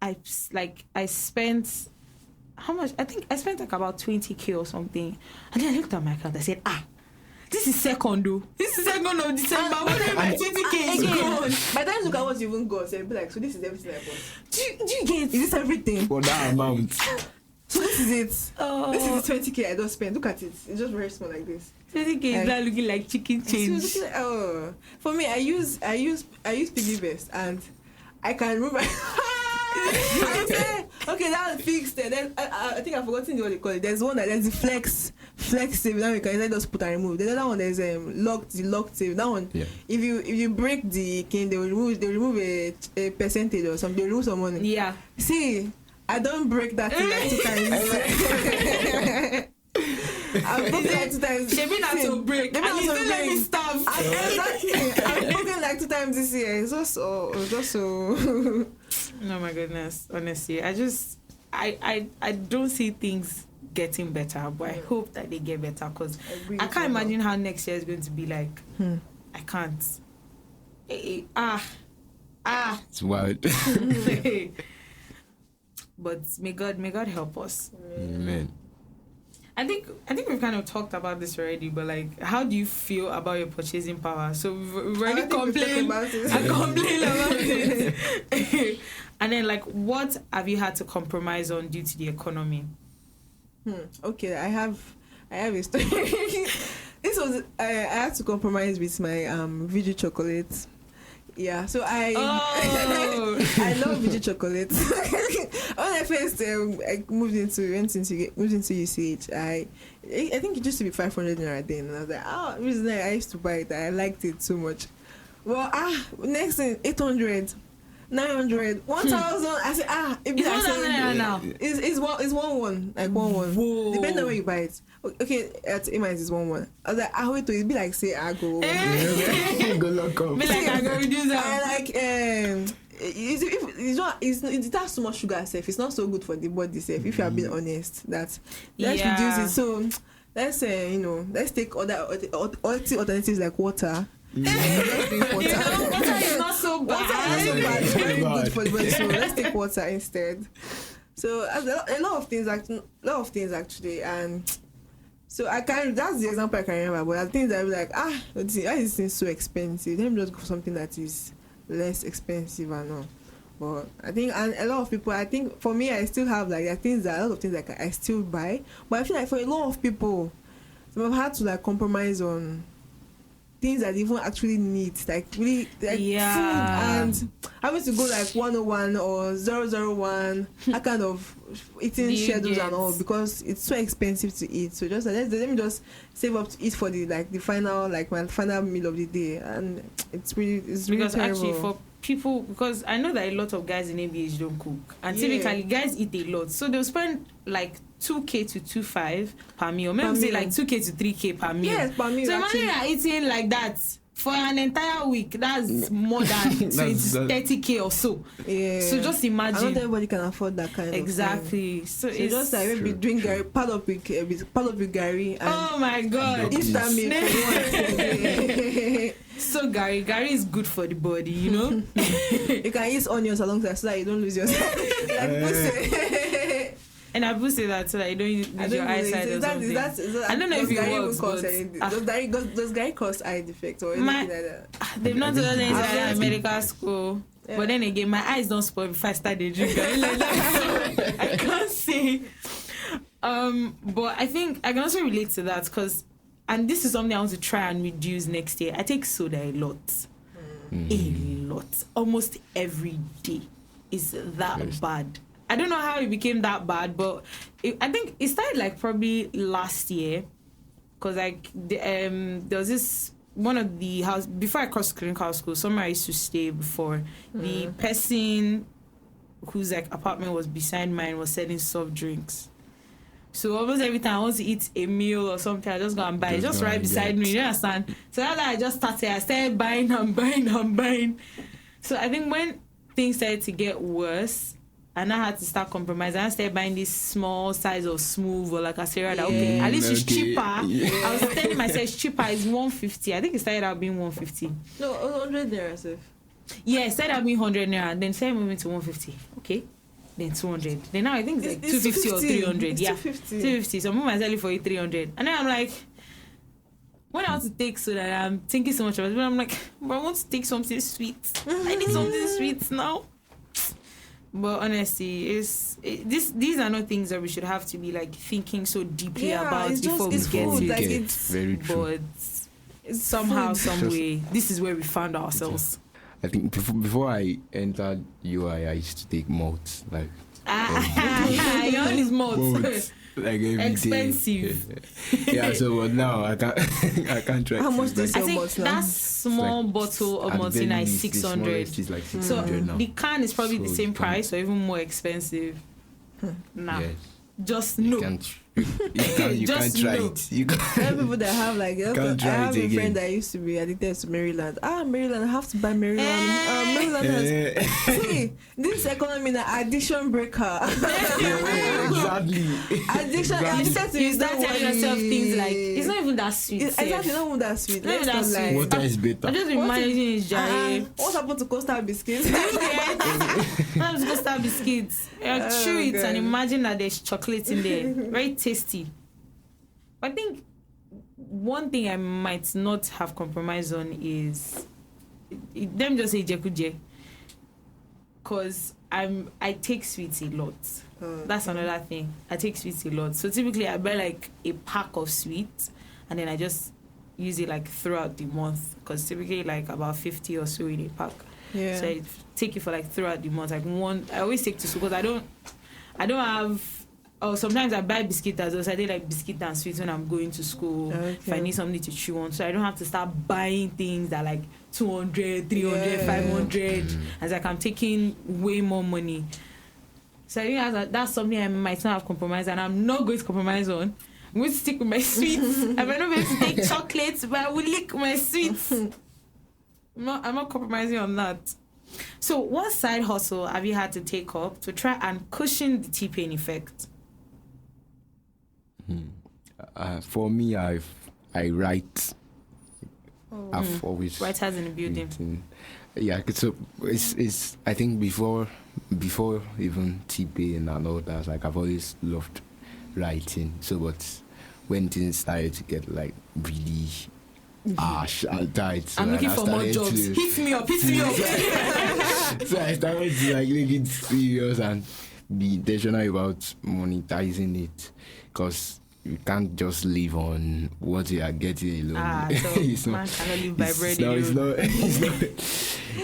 A: I spent how much? I think I spent like about 20K or something. And then I looked at my account. I said, this is second though. This is second of December. What if my 20K is gone?
D: By the time you look at what you even got, so you'll be like, so this is everything I bought.
A: Do you get
D: Is this everything?
C: For that amount.
D: So this is it.
A: Oh.
D: This is the 20K I don't spend. Look at it. It's just very small like this.
A: 20K is not looking like chicken
D: So
A: change.
D: it's like, oh, for me, I use piggy vest and I can remember. I say, okay, that's fixed. And then I think I've forgotten what they call it. There's one that there's the flex save. Now you can just put and remove. The other one there's locked save. That one,
C: Yeah.
D: if you break the cane, they remove a percentage or something. They remove some money.
A: Yeah.
D: See, I don't break that thing like 2 times. I've broken like 2 times.
A: They mean not to break.
D: They
A: And
D: mean
A: you
D: not to
A: still let me
D: break.
A: starve.
D: Exactly. I've broken like 2 times this year. It's just so.
A: Oh my goodness. Honestly, I don't see things getting better, but I hope that they get better because I can't imagine how next year is going to be like. I can't.
C: It's wild.
A: But may God help us.
C: Amen.
A: I think we've kind of talked about this already, but like, how do you feel about your purchasing power? So we've already complained.
D: about it.
A: I complain about it. And then, like, what have you had to compromise on due to the economy?
D: Okay, I have a story. This was I had to compromise with my Vigi chocolate. Yeah, so I I love Vigi chocolate. When I first I went into UCH, I think it used to be 500 naira then, and I was like, the reason I used to buy it, I liked it so much. Well, next thing 800. 900, 1,000. I said, it be
A: It's
D: like
A: 1,000 naira now.
D: It's one, like one.
A: Whoa.
D: Depending on where you buy it. Okay, at Emi's is 1. I was like, wait till it be like say I go.
C: Go lock up.
A: Be like, I go reduce
D: I
A: that.
D: like it has too much sugar safe. It's not so good for the body safe. If you are being honest, let's reduce it. So let's let's take other alternatives like water. Let's drink water.
A: Water is not so bad.
D: Water is not so bad. It's very good for the body. So let's take water instead. So a lot of things actually, and so I can. That's the example I can remember. But the things that I be like, why is this thing so expensive? Let me just go for something that is less expensive and all. But I think, and a lot of people, I think for me, I still have like a lot of things that I still buy. But I feel like for a lot of people, so I've had to like compromise on things that they even actually need, like really like food, and having to go like 101 or 001, that kind of eating schedules and all, because it's so expensive to eat. So just let me just save up to eat for the final, like my final meal of the day, and it's really
A: Because
D: terrible.
A: actually for people, because I know that a lot of guys in ABH don't cook, and typically guys eat a lot, so they'll spend like 2K to 2.5 per meal, maybe say like 2K to 3K per meal.
D: Yes, per meal.
A: So imagine you're eating like that for an entire week. That's more than 30K or so.
D: Yeah.
A: So just
D: And
A: imagine.
D: not everybody can afford that kind of thing.
A: Exactly. So
D: So it's just like maybe drink Gary, part of it Gary, and
A: oh my God.
D: eat that meal for once.
A: So Gary is good for the body, you know.
D: You can eat onions alongside so that you don't lose yourself.
A: And I will say that so that you don't lose your eyesight or something. I don't know if it works, but
D: does Gary cause eye defect or anything like that?
A: they've not done anything like that in medical school.
D: Yeah.
A: But then again, my eyes don't spoil if I start to drink Gary like that. So I can't say. But I think I can also relate to that because, and this is something I want to try and reduce next year. I take soda a lot. A lot. Almost every day is that bad. I don't know how it became that bad, but I think it started like probably last year, because like there was this one of the house before I crossed clinical school. Somewhere I used to stay before. The person whose like apartment was beside mine was selling soft drinks. So almost every time I want to eat a meal or something, I just go and buy it. Just right beside me, you understand? So that's why I just started. I started buying and buying. So I think when things started to get worse, and I had to start compromising, I started buying this small size of smooth or LaCasera that okay, at least it's cheaper. I was telling myself it's cheaper, it's 150. I think it started out being 150.
D: No, 100 naira, sir.
A: Yeah, it started out being 100 naira, then started moving to 150. Okay. Then 200. Then now I think it's like 250 or 300.
D: It's
A: yeah.
D: 250.
A: So I'm moving myself for 300. And then I'm like, when I want to take so that I'm thinking so much about it, but I'm like, but I want to take something sweet. I need something sweet now. But honestly, these are not things that we should have to be like thinking so deeply about before we get
D: food,
A: it.
D: like,
C: it's very true.
A: But somehow, some way, this is where we found ourselves.
C: I think before I entered UI, I used to take malts, like
A: Your own is malts.
C: like every day.
A: Expensive.
C: Yeah, so but now I can't try.
D: How much do you
A: I
D: sell
A: think
D: malts now?
A: that small bottle of Maltina is 600.
C: Is like
A: So
C: 600 now.
A: the can is probably the
C: So
A: same
C: you
A: price or even more expensive. Nah,
C: Yes.
A: just
C: You
A: no.
C: can't. You
A: Just
C: can't try
A: no.
C: it. You
D: There are
C: can't.
D: people that have like I
C: Can't try
D: have
C: it
D: a
C: again.
D: friend that used to be addicted to Maryland. Maryland, I have to buy Maryland. Maryland has see this economy na addiction breaker.
C: Exactly.
D: Addiction.
A: You
D: Addicted to
A: you
D: it,
A: start
D: don't
A: telling
D: worry.
A: yourself things like it's not even that sweet.
D: Exactly, not even that sweet.
A: Not even
D: Let's
A: that
D: not
A: sweet.
D: lie.
C: Water is better.
A: I just been
D: What
A: managing it, Jare.
D: What happened to Coastal biscuits?
A: Sometimes go start biscuits. Chew it
D: God.
A: and imagine that there's chocolate in there. Very tasty. I think one thing I might not have compromised on is them just say jekuje. Cause I take sweets a lot. That's another thing. I take sweets a lot. So typically I buy like a pack of sweets and then I just use it like throughout the month. Cause typically like about 50 or so in a pack.
D: Yeah.
A: So I take it for like throughout the month. Like I always take to school because I don't have. Oh, sometimes I buy biscuit as well. So I did like biscuit and sweets when I'm going to school.
D: Okay.
A: If I need something to chew on, so I don't have to start buying things that like 200, 300,
D: Yeah.
A: 500. As like I'm taking way more money. So I think that's something I might not have compromised, and I'm not going to compromise on. I'm going to stick with my sweets. I might not be able to take chocolates, but I will lick my sweets. I'm not compromising on that. So, what side hustle have you had to take up to try and cushion the T-pain effect?
C: For me, I write. I've always
A: Writers in the building.
C: written. Yeah, so it's I think before even T-pain and all that, like I've always loved writing. So, but when things started to get like really harsh and tight, so
A: I'm
C: like,
A: looking
C: I
A: for more
C: started
A: jobs.
C: to-
A: Hit me up.
C: So I started to like make it serious and be intentional about monetizing it, because you can't just live on what you are getting alone.
A: So
C: It's not-
A: man cannot live by bread
C: it's
A: alone.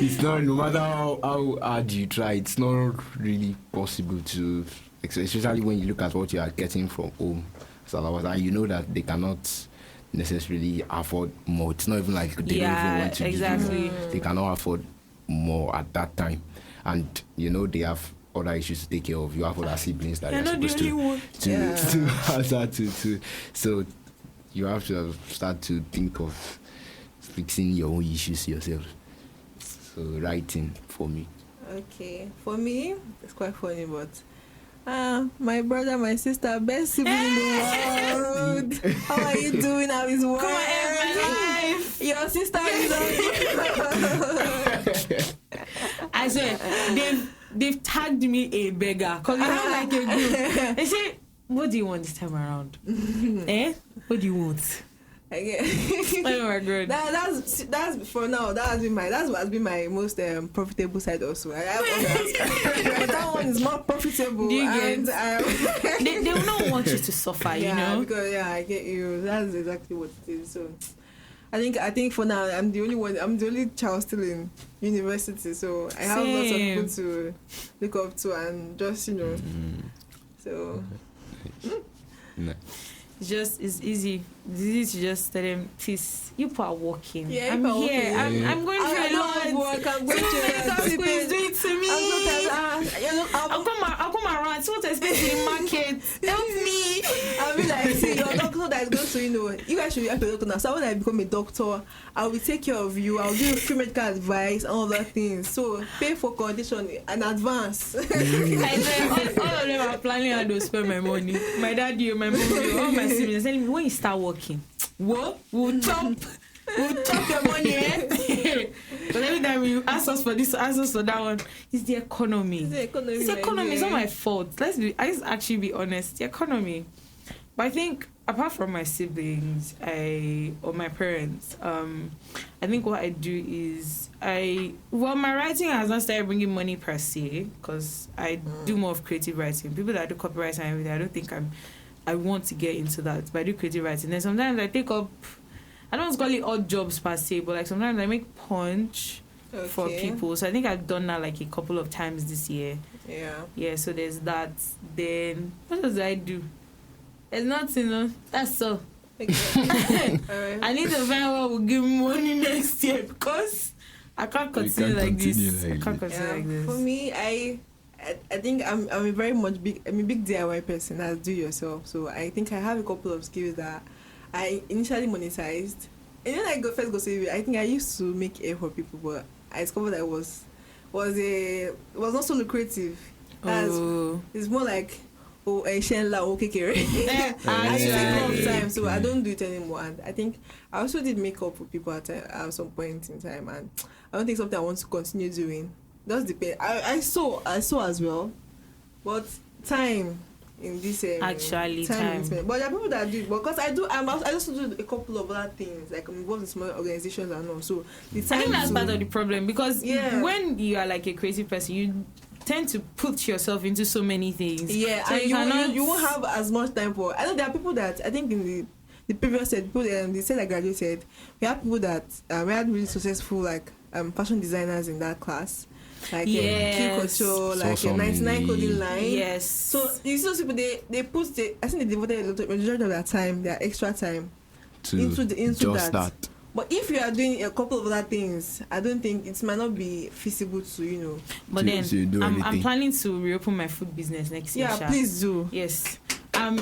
C: it's not, no matter how hard you try, it's not really possible to, especially when you look at what you are getting from home. So and you know that they cannot necessarily afford more. It's not even like they don't even want to give
A: exactly.
C: you. They cannot afford more at that time, and you know they have other issues to take care of. You have other siblings that
A: You're
C: you're
A: not the
C: supposed
A: only one.
C: to answer to. So you have to start to think of fixing your own issues yourself. So writing for me.
D: Okay, for me, it's quite funny, but my brother, my sister, best sibling in the world. How are you doing? How is work?
A: Come on, my life.
D: Your sister is on.
A: I swear, they've tagged me a beggar because we have like a group. They say, "What do you want this time around?" What do you want? Oh my god.
D: That's for now. That's what has been my most profitable side also. I have others, but that one is more profitable.
A: Do you
D: and
A: get? They will not want you to suffer, you know.
D: Because I get you. That's exactly what it is. So I think for now I'm the only one. I'm the only child still in university, so I have lots of people to look up to and just So.
C: No.
A: It's easy. It's easy to just tell them, please, you people are working.
D: Yeah,
A: I'm here. I'm going through a lot.
D: Work. I'm going through
A: School is doing it to me.
D: I'll
A: I'll come around. See what I spend in the market. Help me.
D: that is going to, you guys should be a doctor now. So when I become a doctor, I will take care of you. I'll give you free medical advice and all that things. So pay for condition in advance.
A: And then all of them are planning how to spend my money. My dad, my mom, all my siblings telling me, when you start working, we'll chop your money, eh? But every time you ask us for this, ask us for that one, it's the economy. It's the economy. It's not my fault. Let's actually be honest. The economy. But I think apart from my siblings, or my parents, I think what I do is my writing has not started bringing money per se, because I do more of creative writing. People that do copyright and everything, I don't think I want to get into that, but I do creative writing. Then sometimes I take up, I don't want to call it odd jobs per se, but like sometimes I make punch for people. So I think I've done that like a couple of times this year. Yeah, so there's that. Then what else do I do? There's nothing, that's all. Right. I need to find what will give me money next year, because I can't continue like this. I can't continue like this.
D: For me, I think I'm a very much big DIY person, as do yourself. So I think I have a couple of skills that I initially monetized. And then I first go say, I think I used to make air for people, but I discovered that it was not so lucrative. It's more like I take more time, so I don't do it anymore. And I think I also did makeup for people at some point in time, and I don't think something I want to continue doing. Does depend. I saw as well, but time in this
A: actually time.
D: But there are people that do it, because I also do a couple of other things, like I'm involved in small organizations and all. So the time, I
A: think that's part of the problem, because when you are like a creative person, you tend to put yourself into so many things. Yeah, so
D: and you won't have as much time for. I know there are people that I think in the previous set, people they said I graduated. We have people that we had really successful like fashion designers in that class. Like Q Culture, like a 99 clothing line.
A: Yes.
D: So you see those people, they put I think they devoted a majority of their time, their extra time into that. But if you are doing a couple of other things, I don't think it might not be feasible to,
A: But then I'm planning to reopen my food business next year.
D: Yeah, please do.
A: Yes.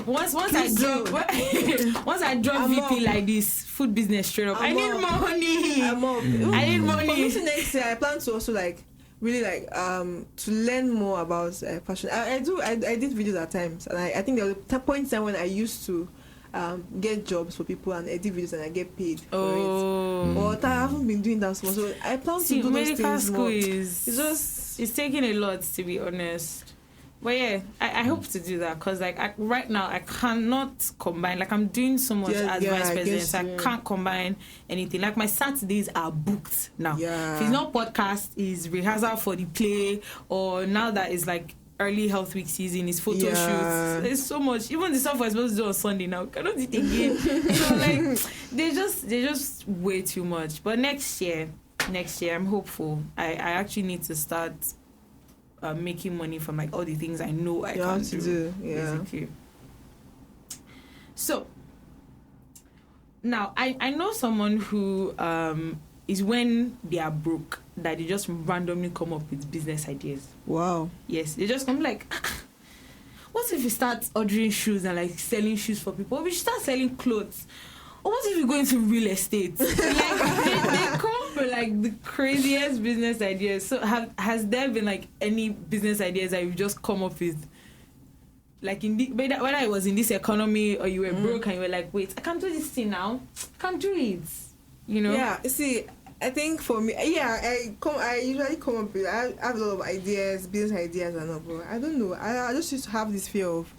A: Once I drop VP like this, food business straight up. I need money. I need money.
D: For next year, I plan to also really to learn more about fashion. I did videos at times, and I think there was a point in time when I used to get jobs for people and edit videos and I get paid for it. But I haven't been doing that so much. So I plan to do those things more. Medical school
A: it's taking a lot, to be honest. But yeah, I hope to do that, because right now I cannot combine. Like I'm doing so much as vice president, so I can't combine anything. Like my Saturdays are booked now. Yeah. If it's not podcast, it's rehearsal for the play, or now that it's like early health week season, is photo shoots. There's so much. Even the stuff we're supposed to do on Sunday now, cannot do it again. So they just way too much. But next year I'm hopeful. I actually need to start making money from all the things I know I can do. Yeah. Basically. So now I know someone who is when they are broke that they just randomly come up with business ideas.
D: Wow.
A: Yes, they just come what if we start ordering shoes and selling shoes for people? Or we should start selling clothes. Or what if we go into real estate? They come for the craziest business ideas. So has there been any business ideas that you've just come up with? Whether it was in this economy or you were broke and you were wait, I can't do this thing now. I can't do it.
D: Yeah, see, I think for me, I usually come up with, I have a lot of ideas, business ideas and all, but I don't know. I just used to have this fear of,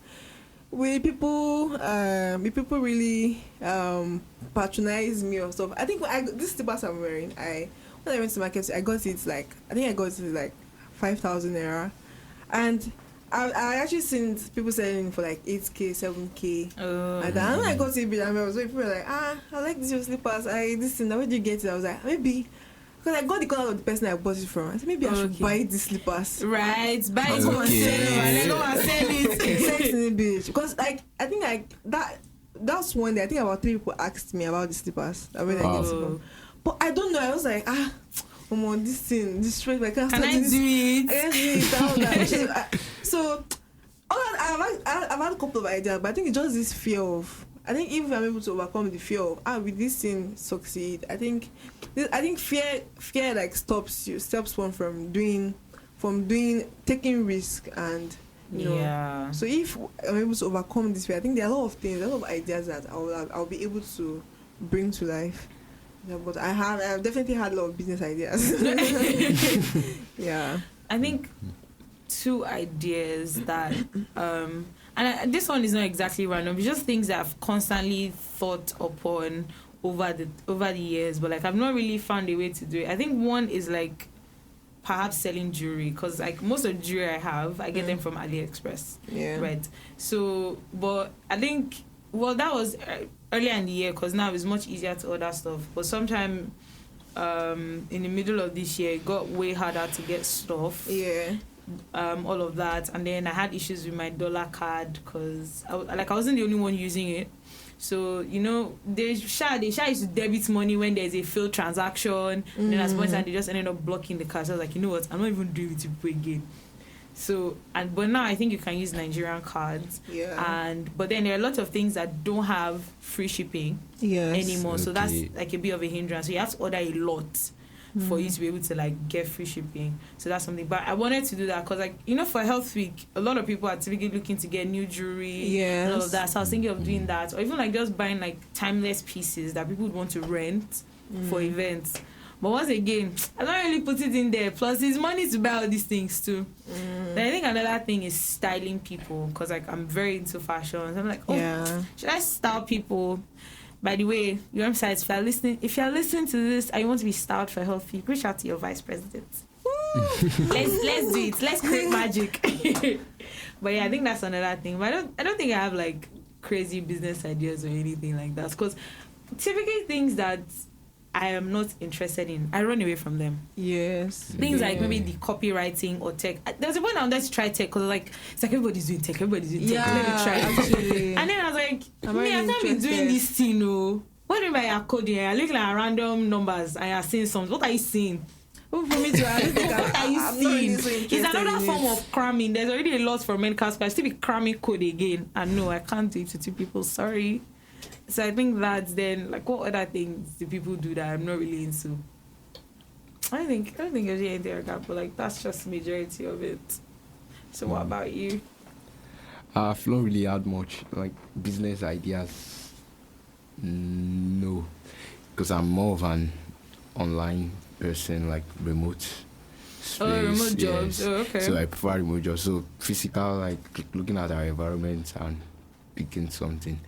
D: will people really patronize me or stuff? I think this slippers I'm wearing, when I went to market, I got it 5,000 naira, and I actually seen people selling for 8K, 7K. And then when I got it, people were like, I like these slippers. This thing, where did you get it? I was like, maybe. Because I got the color of the person I bought it from. I said, maybe I should buy these slippers.
A: Right, buy it and sell it.
D: Because I think that's one day. I think about 3 people asked me about the slippers. When I get it from. But I don't know. I was like, this thing, this straight. I can't do it. I can't do it. So, I've had a couple of ideas, but I think it's just this fear of I think if I'm able to overcome the fear of will this thing succeed, I think fear like stops one from taking risk, and you know.
A: Yeah.
D: So if I'm able to overcome this fear, I think there are a lot of things, a lot of ideas that I'll be able to bring to life. Yeah, but I've definitely had a lot of business ideas. Yeah.
A: I think 2 ideas that this one is not exactly random, it's just things that I've constantly thought upon over the years, but like I've not really found a way to do it. I think one is like perhaps selling jewelry, because like most of the jewelry I have, I get them from AliExpress.
D: Yeah.
A: Right. So, but I think that was earlier in the year, because now it's much easier to order stuff. But sometime in the middle of this year, it got way harder to get stuff.
D: Yeah.
A: All of that, and then I had issues with my dollar card, because I wasn't the only one using it. So you know, they used to debit money when there's a failed transaction, and then at some point they just ended up blocking the card. So I was like, you know what, I'm not even doing it with people again. So but now I think you can use Nigerian cards.
D: Yeah.
A: But then there are a lot of things that don't have free shipping anymore. So that's like a bit of a hindrance. So you have to order a lot for you to be able to like get free shipping. So that's something. But I wanted to do that because, like, you know, for Health Week, a lot of people are typically looking to get new jewelry and all of that. So I was thinking of doing that, or even like just buying like timeless pieces that people would want to rent for events. But once again, I don't really put it in there. Plus, it's money to buy all these things too. Then I think another thing is styling people, because like I'm very into fashion. So I'm like, should I style people? By the way, your websites, if you're listening to this and you want to be styled for Health Week, reach out to your vice president. let's do it. Let's create magic. But yeah, I think that's another thing. But I don't think I have like crazy business ideas or anything like that, because typically things that I am not interested in, I run away from them.
D: Yes.
A: Things like maybe the copywriting or tech. There's a point I wanted to try tech, because like it's like everybody's doing tech. Let me try it.
D: Actually.
A: And then I was like, I can't be doing this thing. What do you mean by your coding? I look like random numbers and you're seeing some. What are you seeing?
D: For me too, I don't think
A: what are you
D: I'm
A: seeing?
D: not really so
A: It's another
D: in
A: form
D: it.
A: of cramming. There's already a lot for medical school. I still be cramming code again. And no, I can't do it to 2 people. Sorry. So I think that's then, like, what other things do people do that I'm not really into? I don't think there's anything like that, but like that's just majority of it. So what about you?
C: I've not really had much like business ideas. No, because I'm more of an online person, like remote space.
A: Remote jobs.
C: Yes.
A: Oh, okay.
C: So I prefer remote jobs. So physical, like looking at our environment and picking something.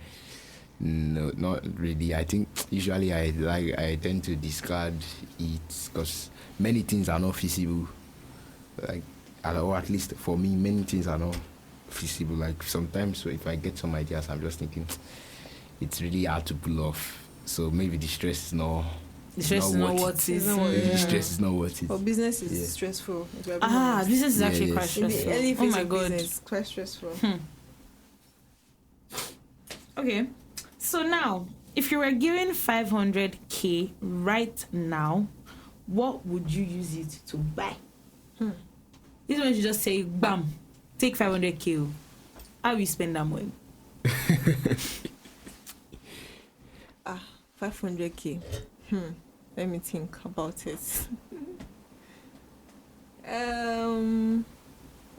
C: No, not really. I think usually I tend to discard it because many things are not feasible. Like, or at least for me, many things are not feasible. Like sometimes if I get some ideas, I'm just thinking it's really hard to pull off. So maybe the stress is not.
A: The stress is not what is.
C: Maybe the stress is not worth it.
D: But business is stressful.
A: Business is actually quite
D: In the
A: stressful.
D: early
A: Oh
D: phase
A: my
D: of
A: god.
D: business, quite stressful.
A: Okay. So now, if you were given 500k right now, what would you use it to buy? This one you just say, bam, take 500k. How will you spend that money?
D: 500k. Let me think about it. I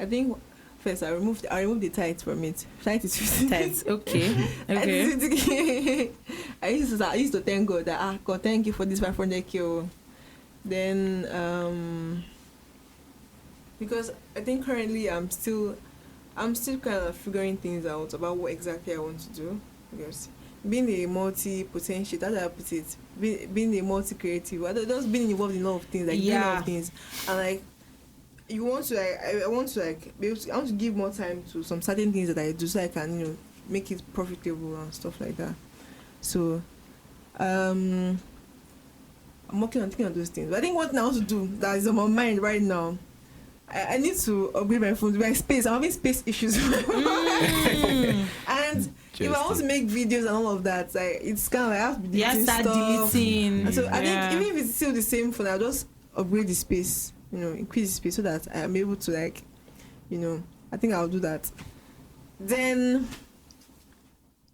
D: think first I remove the tight from it. Tight is 50
A: Tights. Okay. Okay.
D: I used to thank God that God, thank you for this 500k. Then because I think currently I'm still kind of figuring things out about what exactly I want to do, because being a multi-potential, that's how I put it, being a multi-creative, just being involved in a lot of things, like doing a lot of things, and like you want to like I want to like be able to, I want to give more time to some certain things that I do, so I can make it profitable and stuff like that. So I'm working on thinking of those things. But I think what now to do that is on my mind right now, I need to upgrade my phone, my space. I'm having space issues. And if I want to make videos and all of that, like, it's kind of like I have to be deleting stuff. Deleting. And so I think even if it's still the same phone, I'll just upgrade the space, increase the space so that I'm able to, like, I think I'll do that. Then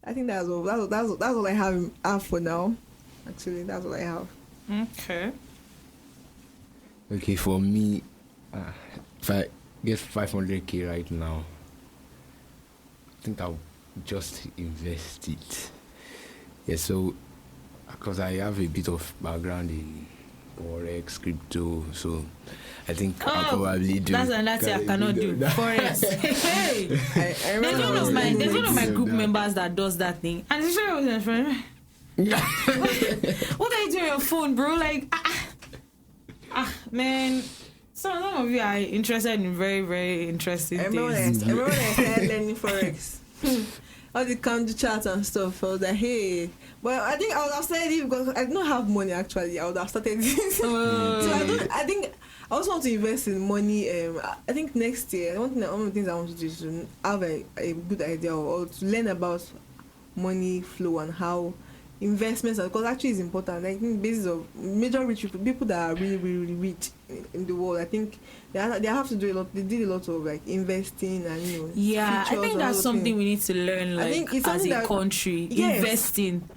D: I think that's all I have for now. Actually, that's all I have.
A: Okay.
C: Okay, for me, if I get 500k right now, I think I'll just invest it. Yeah, so because I have a bit of background in forex, crypto, so I think I'll probably do.
A: That's another thing I cannot do. Forex. Hey, there's one of my group members that does that thing, and it's sure was friend. What are you doing on your phone, bro? Like, man. Some of you are interested in very, very interesting things.
D: I remember when I started learning forex. All the counter charts and stuff. I was like, hey. But I think I would have started it because I don't have money actually. I would have started this. So I think I also want to invest in money. I think next year, one of the things I want to do is to have a good idea or to learn about money flow and how investments, because actually it's important. I think basis of major rich people that are really, really, really rich in the world, I think they have to do a lot. They did a lot of like investing and
A: I think that's something we need to learn. Like, I think it's as a country,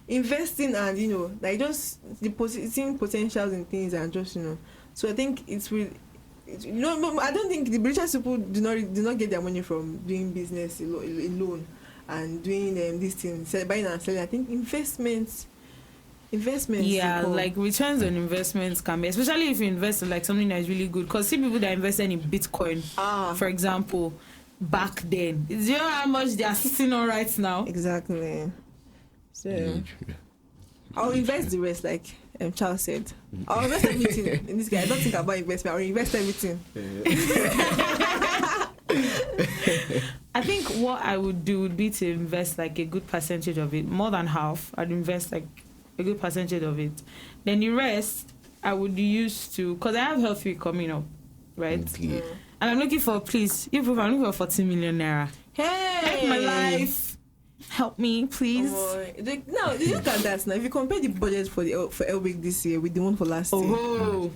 A: investing
D: and like just seeing potentials in things and just So I think it's really. I don't think the richest people do not get their money from doing business alone and doing these things, buying and selling. I think investments.
A: Yeah, like returns on investments can be, especially if you invest in like something that is really good. Because see people that invested in Bitcoin, for example, back then. Do you know how much they are sitting on right now?
D: Exactly. So I'll invest the rest, like Charles said. I'll invest everything in this guy. I don't think about investment. I'll invest everything.
A: I think what I would do would be to invest like a good percentage of it, more than half. I'd invest like a good percentage of it. Then the rest I would use to, because I have health week coming up, right?
C: Okay.
A: And I'm looking for, please, I'm looking for 40 million naira.
D: Hey,
A: help my life. Help me, please.
D: Now look at that. Now, if you compare the budget for L week this year with the one for last year.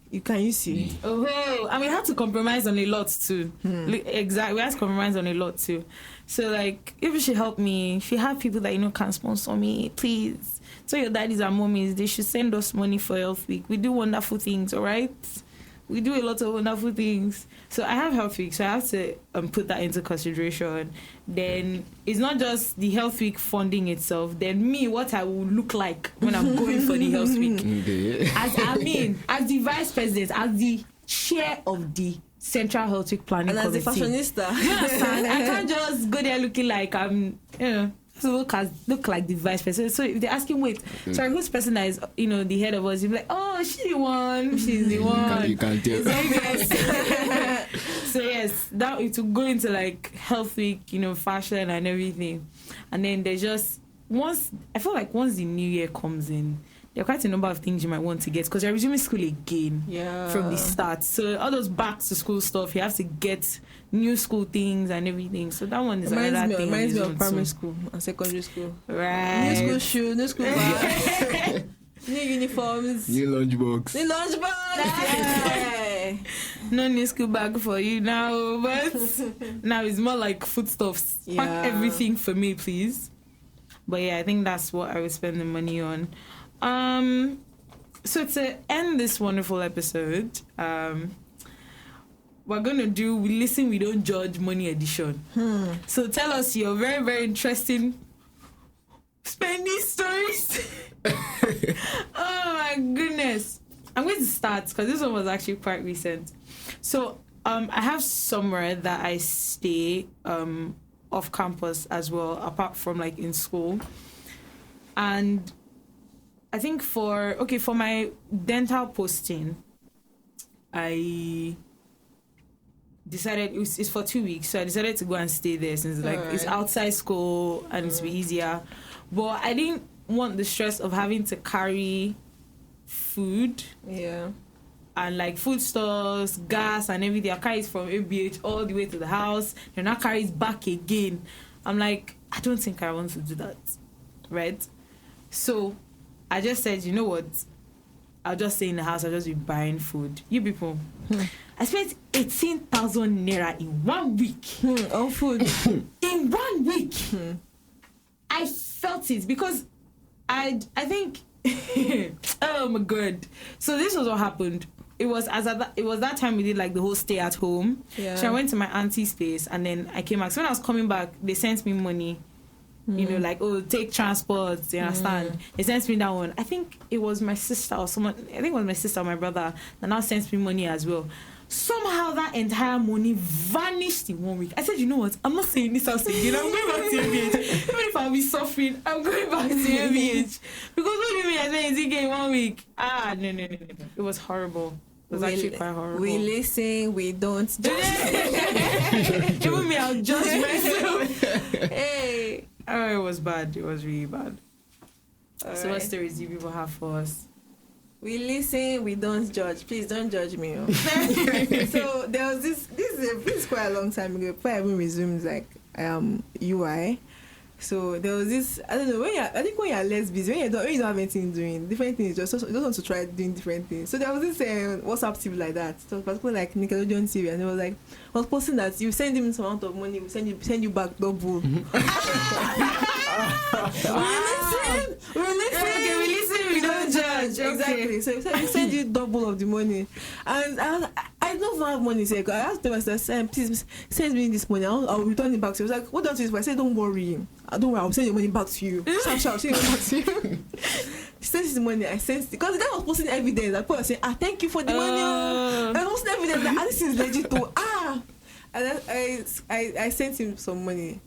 D: You see?
A: Oh, and we had to compromise on a lot too. Exactly, we had to compromise on a lot too. So like, if you should help me, if you have people that can sponsor me, please. So your daddies and mommies, they should send us money for Health Week. We do wonderful things, all right? We do a lot of wonderful things. So I have Health Week, so I have to put that into consideration. Then it's not just the Health Week funding itself. Then me, what I will look like when I'm going for the Health Week. As the vice president, as the chair of the Central Health Week Planning Committee.
D: And as a fashionista.
A: You understand? I can't just go there looking like I'm, look like the vice president. So if they're asking, wait, sorry, who's the person that is, the head of us? You'll be like, oh, she's the one.
C: You can't tell.
A: So yes, that it will go into like Health Week, fashion and everything. And then there's just, I feel like once the new year comes in, there are quite a number of things you might want to get because you're resuming school again from the start. So all those back to school stuff, you have to get new school things and everything. So that one is another thing.
D: Reminds me of primary school and secondary school.
A: Right.
D: New school shoe, new school bag, new uniforms,
C: new lunchbox.
D: Yeah.
A: No new school bag for you now, but now it's more like foodstuffs.
D: Yeah.
A: Pack everything for me, please. But yeah, I think that's what I would spend the money on. So to end this wonderful episode, we're gonna do We Listen, We Don't Judge Money Edition. So tell us your very, very interesting spending stories. Oh my goodness. I'm going to start because this one was actually quite recent. So I have somewhere that I stay off campus as well, apart from like in school. And I think for my dental posting, I decided it's for 2 weeks, so I decided to go and stay there since it's outside school and it's be easier. But I didn't want the stress of having to carry food.
D: Yeah.
A: And like foodstuffs, gas and everything. I carry it from ABH all the way to the house. And I carry it back again. I'm like, I don't think I want to do that. Right? So I just said, you know what? I'll just stay in the house. I'll just be buying food. You people. I spent 18,000 naira in 1 week.
D: On food.
A: In 1 week. I felt it because I think oh my god. So this was what happened. It was that time we did like the whole stay at home.
D: Yeah.
A: So I went to my auntie's place and then I came back. So when I was coming back, they sent me money. You know, like, oh, take transport, you understand? They sent me that one. I think it was my sister or someone, I think it was my sister or my brother that now sent me money as well. Somehow that entire money vanished in 1 week. I said, you know what? I'm not saying this house again. I'm going back to MBH. Even if I'll be suffering, I'm going back to MBH. Because what do you mean I said it's again in 1 week? No. It was horrible. It was actually quite horrible.
D: We listen, we don't judge.
A: Even me, I'll judge myself. Hey. Oh, it was bad. It was really bad. So what stories do you people have for us?
D: We listen, we don't judge. Please don't judge me. So there was this is quite a long time ago before I even resumed like UI. So there was this, I don't know, when you're less busy, when you don't have anything doing, different things, you just want to try doing different things. So there was this WhatsApp TV like that. So particularly like Nickelodeon TV, and it was like, was posting that you send him some amount of money, we send you back double. We listen, we don't judge. Exactly. So we send you double of the money. And I don't have money. So I asked them, I said, please send me this money. I'll return it back to you. I was like, what don't you do? I said, don't worry. Don't worry, I'll send your money back to you. I'll send your money back to you. She sent the money. I sent it. Because the guy was posting evidence. I was saying, thank you for the money. I was posting evidence that this is legit too. And I sent him some money.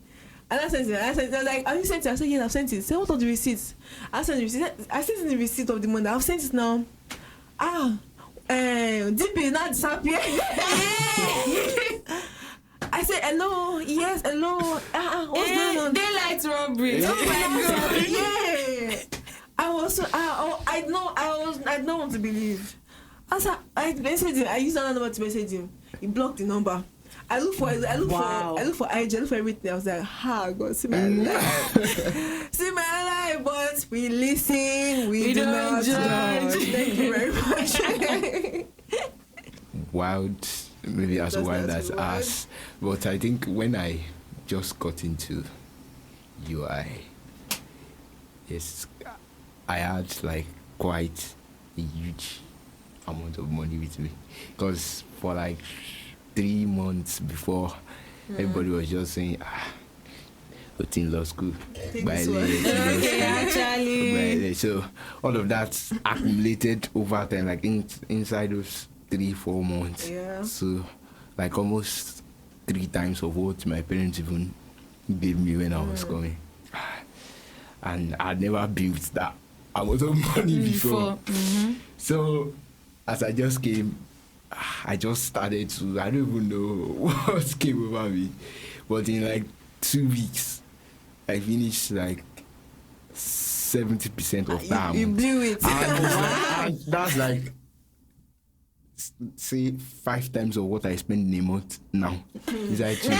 D: And I sent it. I was like, have you sent it? I said, yes, I've sent it. Say, what are the receipts? I sent the receipt. I sent the receipt of the money. I've sent it now. DP is not disappear. I said, hello, yes, hello. What's going on?
A: Daylight robbery.
D: Oh my God. Yeah. I don't want to believe. I messaged him. I used another number to message him. He blocked the number. I look for IG, I look for everything. I was like, God, see my life. See my life, but we listen, we do not judge. Thank you very much.
C: Wild, maybe as wild as us. But I think when I just got into UI, yes, I had like quite a huge amount of money with me. Because for like 3 months before, everybody was just saying, in law school. So all of that accumulated over time, like inside those 3-4 months.
D: Yeah.
C: So like almost 3 times of what my parents even gave me when I was coming. And I'd never built that amount of money before.
A: Mm-hmm.
C: So as I just came, I just started to, I don't even know what came over me. But in like 2 weeks, I finished like 70% of that.
D: You blew it.
C: And that's like, say, 5 times of what I spend in a month now. Is that true?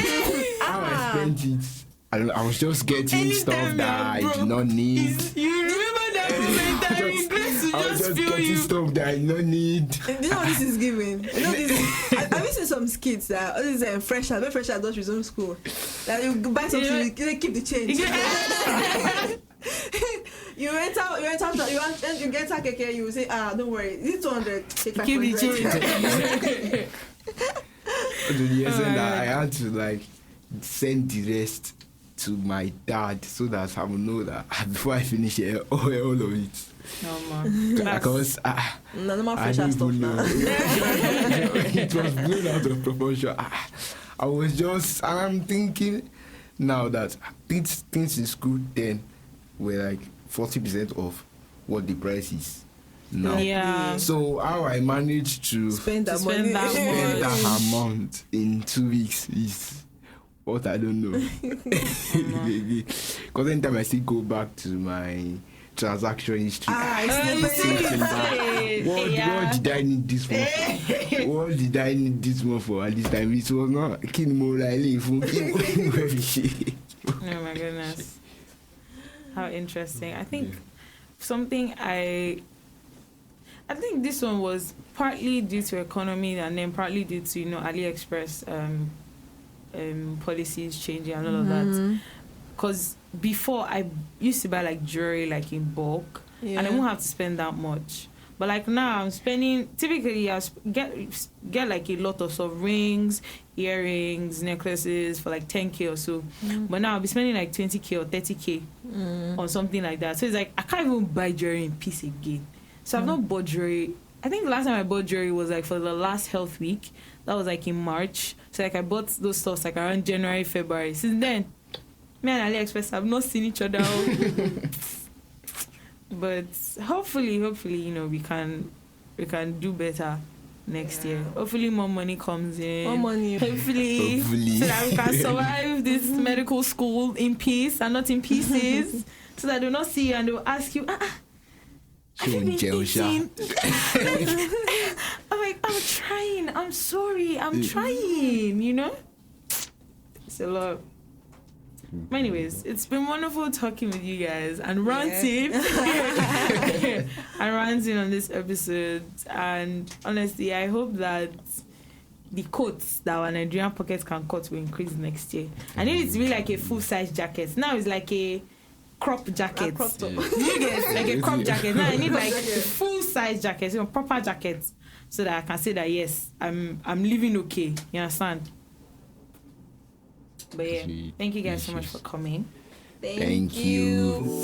C: How I spent it, I was just getting stuff that I did not need.
A: You remember that
C: I was just getting stuff that I did not need.
D: You know what this is giving? You know this. I've seen some skits that all these fresher, when fresher does resume school, that you buy something, you keep the change. You get a keke, you say, don't worry, this 200, take 500.
A: Keep the change.
C: To the extent that I had to like send the rest to my dad so that I will know that before I finish all of it.
A: No, man.
C: Because I
D: fresher stuff
C: even know. It was blown out of proportion. I was just, I'm thinking now that things in school then were like 40% of what the price is now.
A: Yeah.
C: So how I managed to
D: spend that
C: amount in 2 weeks is what I don't know. Because anytime I still go back to my transaction history, what did I need this one for? What did I need this one for at this time? It was not King Morale from King.
A: Oh my goodness. How interesting. I think I think this one was partly due to economy and then partly due to, AliExpress policies changing and all of that. Because before I used to buy like jewelry like in bulk, and I won't have to spend that much. But like now, I'm spending, typically I get like a lot of sort of rings, earrings, necklaces for like 10K or so. But now I'll be spending like 20K or 30K on something like that. So it's like I can't even buy jewelry in peace again. So I've not bought jewelry. I think the last time I bought jewelry was like for the last health week. That was like in March. So like I bought those stuff like around January, February. Since then, me and AliExpress have not seen each other. But hopefully, you know, we can do better next year. Hopefully more money comes in.
D: More money.
C: Hopefully.
A: So that we can survive this medical school in peace and not in pieces. So that they'll not see you and they'll ask you, have you been eating? I'm like, I'm trying. I'm sorry. I'm trying, you know? It's a lot. But anyways, it's been wonderful talking with you guys and ranting. And ranting on this episode. And honestly, I hope that the coats that our Nigerian pockets can cut will increase next year. I need it to be like a full-size jacket. Now it's like a crop jacket.
D: Crop top.
A: You get like a crop jacket. Now I need like a full-size jacket, you know, proper jacket, so that I can say that yes, I'm living okay. You understand? But yeah, thank you guys so much for coming.
C: Thank you.